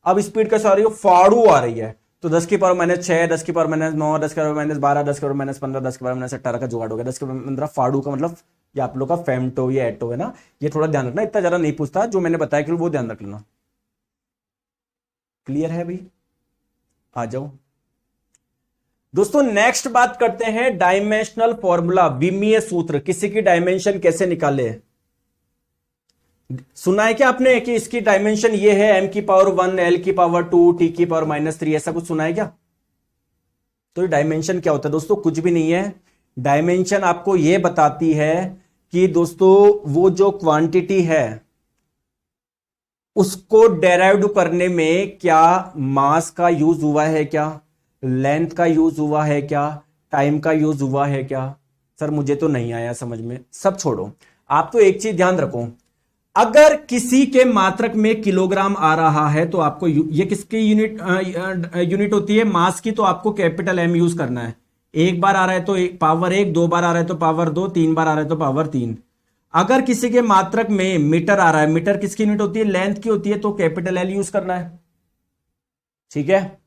अब स्पीड कैसे आ रही है? फाड़ू आ रही है। तो 10 की पावर -6, 10 की पावर -9, 10 की पावर -12, 10 की पावर -15, 10 की पावर -18 का जुगाड़ हो गया। 10 की पावर 15 फाड़ू का मतलब ये आप लोग का फेमटो या एटो है ना, ये थोड़ा ध्यान रखना, इतना ज्यादा नहीं पूछता, जो मैंने बताया कि वो ध्यान रख लेना। क्लियर है भाई? आ जाओ दोस्तों, नेक्स्ट बात करते हैं डायमेंशनल फॉर्मूला, विमीय सूत्र, किसी की डायमेंशन कैसे निकाले। सुना है क्या आपने कि इसकी डायमेंशन ये है m की पावर 1, l की पावर 2, t की पावर -3, ऐसा कुछ सुना है क्या? तो ये डायमेंशन क्या होता है दोस्तों? कुछ भी नहीं है। डायमेंशन आपको ये बताती है कि दोस्तों वो जो क्वांटिटी है उसको डेराइव करने में क्या मास का यूज हुआ है, क्या लेंथ का यूज हुआ है, क्या टाइम का यूज हुआ है क्या? सर मुझे तो नहीं आया समझ में, सब छोड़ो। आप तो एक चीज ध्यान रखो, अगर किसी के मात्रक में किलोग्राम आ रहा है तो आपको ये किसकी यूनिट होती है? मास की। तो आपको कैपिटल M यूज करना है। एक बार आ रहा है तो पावर 1, 2 बार आ रहा है तो पावर 2, 3 बार आ रहा है तो पावर 3। अगर किसी के मात्रक में मीटर आ रहा है, मीटर किसकी यूनिट होती है? लेंथ की होती है, तो कैपिटल L यूज करना है। ठीक है।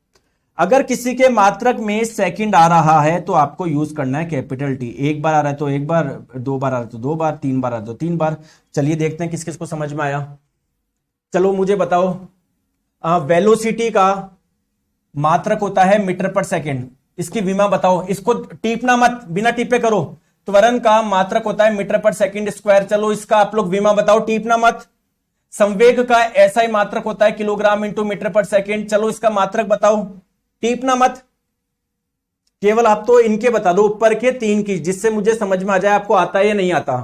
अगर किसी के मात्रक में सेकंड आ रहा है तो आपको यूज करना है कैपिटल T। एक बार आ रहा है तो एक बार, 2 बार आ रहा है तो 2 बार, 3 बार आ रहा है तो 3 बार। चलिए देखते हैं किस किस को समझ में आया। चलो मुझे बताओ, वेलोसिटी का मात्रक होता है मीटर पर सेकंड, इसकी विमा बताओ। इसको टीपना मत, बिना टीपे करो। त्वरण का मात्रक होता है मीटर पर सेकंड स्क्वायर, चलो इसका आप लोग विमा बताओ, टीपना मत। संवेग का ऐसा ही मात्रक होता है किलोग्राम इंटू मीटर पर सेकंड, चलो इसका मात्रक बताओ, टीपना मत। केवल आप तो इनके बता दो, ऊपर के 3 की, जिससे मुझे समझ में आ जाए आपको आता है या नहीं आता।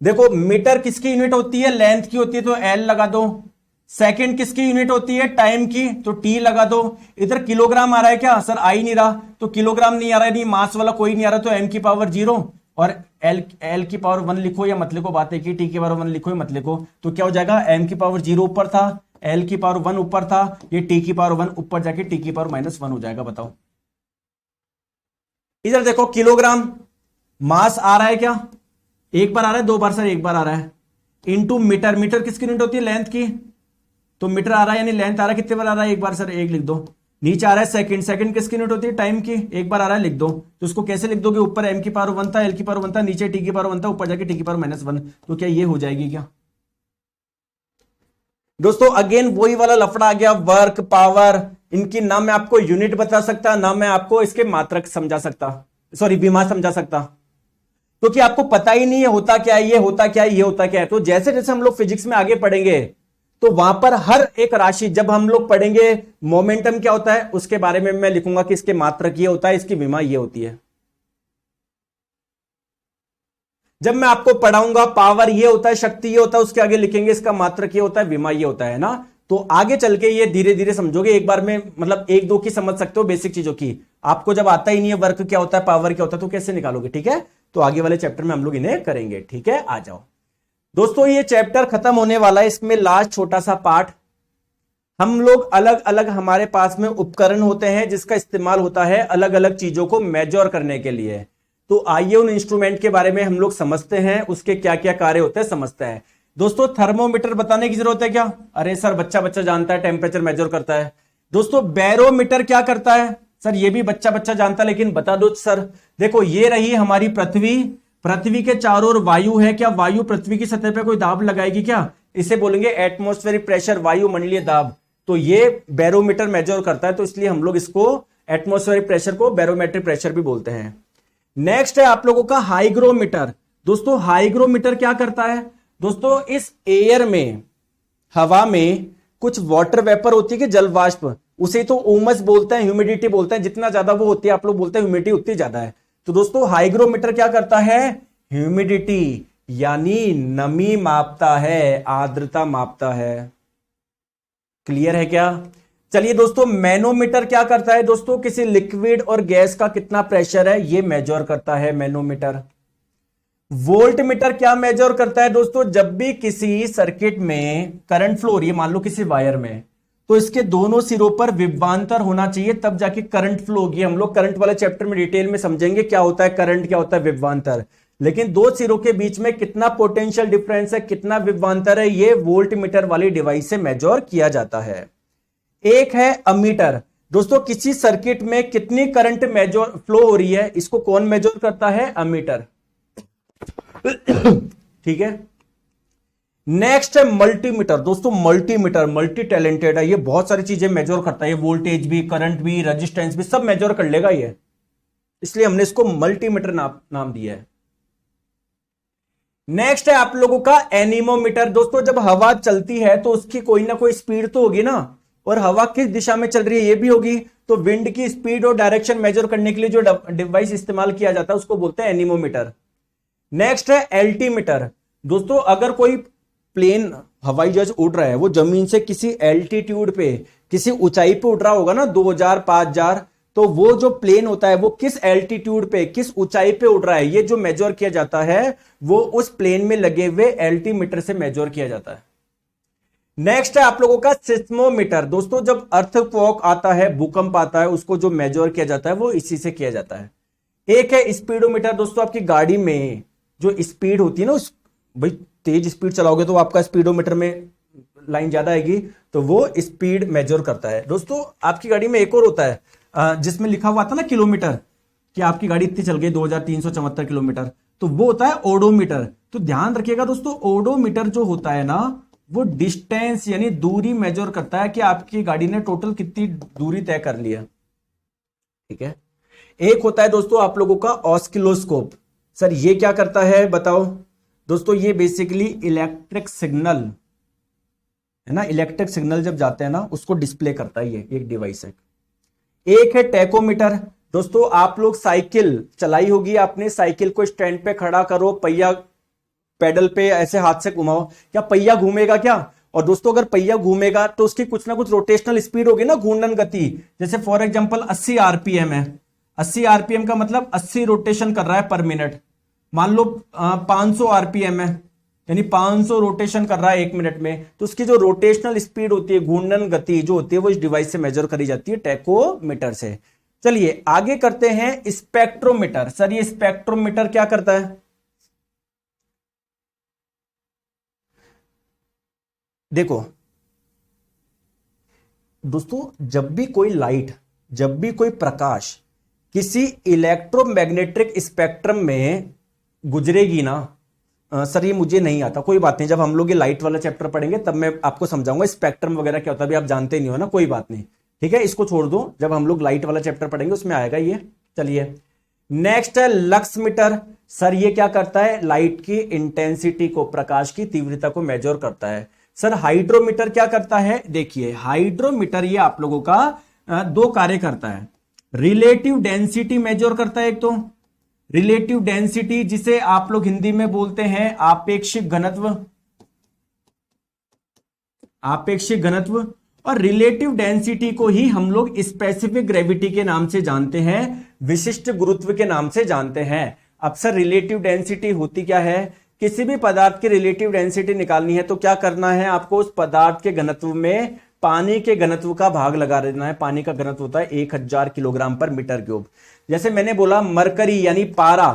देखो मीटर किसकी यूनिट होती है? लेंथ की होती है, तो L लगा दो। सेकंड किसकी यूनिट होती है? टाइम की, तो T लगा दो। इधर किलोग्राम आ रहा है क्या? सर आ ही नहीं रहा, तो किलोग्राम नहीं आ रहा है, नहीं मास वाला कोई नहीं आ रहा, तो M की पावर 0 और L की पावर 1 लिखो या मत लिखो, बात है कि T की पावर 1 लिखो या मत लिखो, तो क्या हो जाएगा? M की पावर 0 ऊपर था, L की पावर 1 ऊपर था, ये T की पावर 1 ऊपर जाके T की पावर -1 हो जाएगा। बताओ, इधर देखो किलोग्राम, मास आ रहा है क्या, एक बार आ रहा है, दो बार सर एक बार आ रहा है, इंटू मीटर, मीटर किसकी यूनिट होती है, लेंथ की, तो मीटर आ रहा है यानी लेंथ आ रहा है, कितने बार आ रहा है, एक बार सर एक लिख दो। नीचे आ रहा है सेकंड, सेकंड किसकी यूनिट होती है, टाइम की, एक बार आ रहा है लिख दो। तो उसको कैसे लिख दोगे, ऊपर m की पावर 1 था, l की पावर 1 था, नीचे t की पावर 1 था, ऊपर जाके t की पावर -1, तो क्या ये हो जाएगी क्या दोस्तों। अगेन वही वाला लफड़ा आ गया, वर्क पावर, इनकी ना मैं आपको यूनिट बता सकता, ना मैं आपको इसके मात्रक समझा सकता, सॉरी विमा समझा सकता, क्योंकि आपको पता ही नहीं है होता क्या है, ये होता क्या है, ये होता क्या है। तो जैसे जैसे हम लोग फिजिक्स में आगे पढ़ेंगे तो वहां पर हर एक राशि, जब हम लोग पढ़ेंगे मोमेंटम क्या होता है उसके बारे में मैं लिखूंगा कि इसके मात्रक ये होता है, इसकी विमा ये होती है। जब मैं आपको पढ़ाऊंगा पावर ये होता है, शक्ति ये होता है, उसके आगे लिखेंगे इसका मात्रक ये होता है, विमा ये होता है ना। तो आगे चल के ये धीरे धीरे समझोगे, एक बार में मतलब एक दो की समझ सकते हो बेसिक चीजों की। आपको जब आता ही नहीं है वर्क क्या होता है, पावर क्या होता है, तो कैसे निकालोगे, ठीक है। तो आगे वाले चैप्टर में हम लोग इन्हें करेंगे, ठीक है। आ जाओ दोस्तों, ये चैप्टर खत्म होने वाला है, इसमें लास्ट छोटा सा पार्ट, हम लोग अलग अलग हमारे पास में उपकरण होते हैं जिसका इस्तेमाल होता है अलग अलग चीजों को मेजर करने के लिए। तो आइए उन इंस्ट्रूमेंट के बारे में हम लोग समझते हैं, उसके क्या क्या कार्य होते हैं समझते हैं। दोस्तों थर्मोमीटर बताने की जरूरत है क्या, अरे सर बच्चा बच्चा जानता है, टेम्परेचर मेजर करता है। दोस्तों बैरोमीटर क्या करता है, सर ये भी बच्चा बच्चा जानता है, लेकिन बता दो सर। देखो ये रही हमारी पृथ्वी, पृथ्वी के चारों ओर वायु है, क्या वायु पृथ्वी की सतह पर कोई दाब लगाएगी क्या, इसे बोलेंगे एटमॉस्फेरिक प्रेशर, वायुमंडलीय दाब। तो ये बैरोमीटर मेजर करता है, तो इसलिए हम लोग इसको एटमॉस्फेरिक प्रेशर को बैरोमेट्रिक प्रेशर भी बोलते हैं। नेक्स्ट है आप लोगों का हाइग्रोमीटर। दोस्तों हाइग्रोमीटर क्या करता है, दोस्तों इस एयर में, हवा में कुछ वाटर वेपर होती है कि जल वाष्प, उसे तो उमस बोलते हैं, ह्यूमिडिटी बोलते हैं, जितना ज्यादा वो होती है आप लोग बोलते हैं ह्यूमिडिटी उतनी ज्यादा है। तो दोस्तों हाइग्रोमीटर क्या करता है, ह्यूमिडिटी यानी नमी मापता है, आर्द्रता मापता है। क्लियर है क्या। चलिए दोस्तों मैनोमीटर क्या करता है, दोस्तों किसी लिक्विड और गैस का कितना प्रेशर है ये मेजर करता है मैनोमीटर। वोल्टमीटर क्या मेजर करता है, दोस्तों जब भी किसी सर्किट में करंट फ्लो हो रही है, मान लो किसी वायर में, तो इसके दोनों सिरों पर विभवांतर होना चाहिए, तब जाके करंट फ्लो होगी। हम लोग करंट वाले चैप्टर में डिटेल में समझेंगे क्या होता है करंट, क्या होता है विभवांतर। लेकिन दो सिरों के बीच में कितना पोटेंशियल डिफरेंस है, कितना विभवांतर है, ये वोल्टमीटर वाली डिवाइस से मेजर किया जाता है। एक है अमीटर। दोस्तों किसी सर्किट में कितनी करंट मेजर फ्लो हो रही है, इसको कौन मेजर करता है, अमीटर। ठीक है। नेक्स्ट है मल्टीमीटर। दोस्तों मल्टीमीटर मल्टी टैलेंटेड है, ये बहुत सारी चीजें मेजर करता है, ये वोल्टेज भी, करंट भी, रेजिस्टेंस भी सब मेजर कर लेगा ये, इसलिए हमने इसको मल्टीमीटर नाम दिया है। नेक्स्ट है आप लोगों का एनीमोमीटर। दोस्तों जब हवा चलती है तो उसकी कोई ना कोई स्पीड तो होगी ना, और हवा किस दिशा में चल रही है ये भी होगी, तो विंड की स्पीड और डायरेक्शन मेजर करने के लिए जो डिवाइस इस्तेमाल किया जाता है उसको बोलते हैं एनीमोमीटर। नेक्स्ट है एल्टीमीटर। दोस्तों अगर कोई प्लेन हवाई जहाज उड़ रहा है, वो जमीन से किसी एल्टीट्यूड पे, किसी ऊंचाई पे उड़ रहा होगा ना, 2000 5000, तो वो जो प्लेन होता है वो किस एल्टीट्यूड पे, किस ऊंचाई पे उड़ रहा है, ये जो मेजर किया जाता है वो उस प्लेन में लगे हुए एल्टीमीटर से मेजर किया जाता है। नेक्स्ट है आप लोगों का सिस्मोमीटर। दोस्तों जब अर्थक्वेक आता है, भूकंप आता है, उसको जो मेजर किया जाता है वो इसी से किया जाता है। एक है स्पीडोमीटर। दोस्तों आपकी गाड़ी में जो स्पीड होती है ना, उस भाई तेज स्पीड चलाओगे तो आपका स्पीडोमीटर में लाइन ज्यादा आएगी, तो वो स्पीड मेजर करता है। दोस्तों आपकी गाड़ी में एक और होता है जिसमें लिखा हुआ था ना किलोमीटर, कि आपकी गाड़ी इतनी चल गई 2374 किलोमीटर, तो वो होता है ओडोमीटर। तो ध्यान रखिएगा दोस्तों, ओडोमीटर जो होता है ना वो डिस्टेंस यानी दूरी मेजर करता है कि आपकी गाड़ी ने टोटल कितनी दूरी तय कर लिया। ठीक है। एक होता है दोस्तों आप लोगों का ऑस्किलोस्कोप। सर ये क्या करता है बताओ। दोस्तों ये बेसिकली इलेक्ट्रिक सिग्नल है ना, इलेक्ट्रिक सिग्नल जब जाते हैं ना उसको डिस्प्ले करता है, ये एक डिवाइस है। एक है टैकोमीटर। दोस्तों आप लोग साइकिल चलाई होगी आपने, साइकिल को स्टैंड पे खड़ा करो, पहिया पेडल पे ऐसे हाथ से घुमाओ, क्या पहिया घूमेगा क्या। और दोस्तों अगर पहिया घूमेगा तो उसकी कुछ ना कुछ रोटेशनल स्पीड होगी ना, घूर्णन गति। जैसे फॉर एग्जांपल 80 आरपीएम है, 80 आरपीएम का मतलब 80 रोटेशन कर रहा है पर मिनट। मान लो 500 आरपीएम है यानी 500 रोटेशन कर रहा है एक मिनट में, तो उसकी जो रोटेशनल स्पीड होती है, घूर्णन गति जो होती है, वो इस डिवाइस से मेजर करी जाती है टैकोमीटर से। चलिए आगे करते हैं स्पेक्ट्रोमीटर। सर ये स्पेक्ट्रोमीटर क्या करता है? देखो दोस्तों, जब भी कोई लाइट, जब भी कोई प्रकाश किसी इलेक्ट्रोमैग्नेटिक स्पेक्ट्रम में गुजरेगी ना, सर ये मुझे नहीं आता, कोई बात नहीं, जब हम लोग ये लाइट वाला चैप्टर पढ़ेंगे तब मैं आपको समझाऊंगा स्पेक्ट्रम वगैरह क्या होता है, अभी आप जानते नहीं हो ना, कोई बात नहीं, ठीक है, इसको छोड़ दो, जब हम लोग लाइट वाला चैप्टर पढ़ेंगे उसमें आएगा ये। चलिए नेक्स्ट है लक्स मीटर। सर ये क्या करता है? लाइट की इंटेंसिटी को, प्रकाश की तीव्रता को मेजर करता है। सर हाइड्रोमीटर क्या करता है? देखिए हाइड्रोमीटर ये आप लोगों का दो कार्य करता है। रिलेटिव डेंसिटी मेजर करता है, एक तो रिलेटिव डेंसिटी जिसे आप लोग हिंदी में बोलते हैं आपेक्षिक घनत्व, आपेक्षिक घनत्व, और रिलेटिव डेंसिटी को ही हम लोग स्पेसिफिक ग्रेविटी के नाम से जानते हैं, विशिष्ट गुरुत्व के नाम से जानते हैं। अब सर रिलेटिव डेंसिटी होती क्या है? किसी भी पदार्थ की रिलेटिव डेंसिटी निकालनी है तो क्या करना है आपको? उस पदार्थ के घनत्व में पानी के घनत्व का भाग लगा देना है। पानी का घनत्व होता है 1000 किलोग्राम पर मीटर क्यूब। जैसे मैंने बोला मरकरी यानी पारा,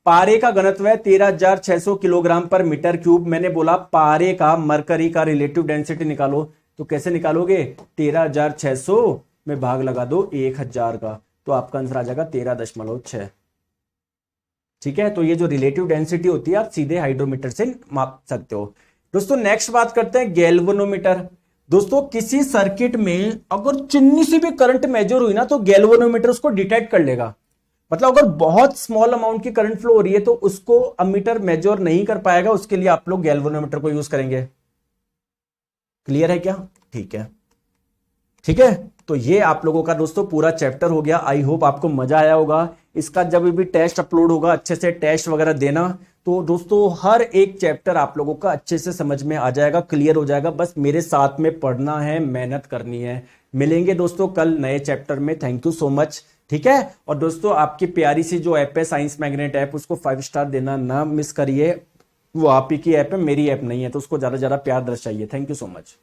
पारे का घनत्व है 13600 किलोग्राम पर मीटर क्यूब। मैंने बोला पारे का, मरकरी का रिलेटिव डेंसिटी निकालो, तो कैसे निकालोगे? 13600 में भाग लगा दो 1000 का, तो आपका आंसर आ जाएगा 13.6। ठीक है, तो ये जो रिलेटिव डेंसिटी होती है आप सीधे हाइड्रोमीटर से माप सकते हो। दोस्तों नेक्स्ट बात करते हैं गैल्वेनोमीटर। दोस्तों किसी सर्किट में अगर चिन्नी से भी करंट मेजर हुई ना तो गैल्वेनोमीटर उसको डिटेक्ट कर लेगा। मतलब अगर बहुत स्मॉल अमाउंट की करंट फ्लो हो रही है तो उसको अमीटर मेजर नहीं कर पाएगा, उसके लिए आप लोग गैल्वेनोमीटर को यूज करेंगे। क्लियर है क्या? ठीक है, ठीक है, तो ये आप लोगों का दोस्तों पूरा चैप्टर हो गया। आई होप आपको मजा आया होगा। इसका जब भी टेस्ट अपलोड होगा अच्छे से टेस्ट वगैरह देना, तो दोस्तों हर एक चैप्टर आप लोगों का अच्छे से समझ में आ जाएगा, क्लियर हो जाएगा। बस मेरे साथ में पढ़ना है, मेहनत करनी है। मिलेंगे दोस्तों कल नए चैप्टर में। Thank you so much. ठीक है, और दोस्तों आपकी प्यारी सी जो ऐप है साइंस मैग्नेट ऐप, उसको 5 स्टार देना ना मिस करिए। वो आप ही की ऐप है, मेरी ऐप नहीं है, तो उसको ज्यादा ज्यादा प्यार दर्शाइए। Thank you so much.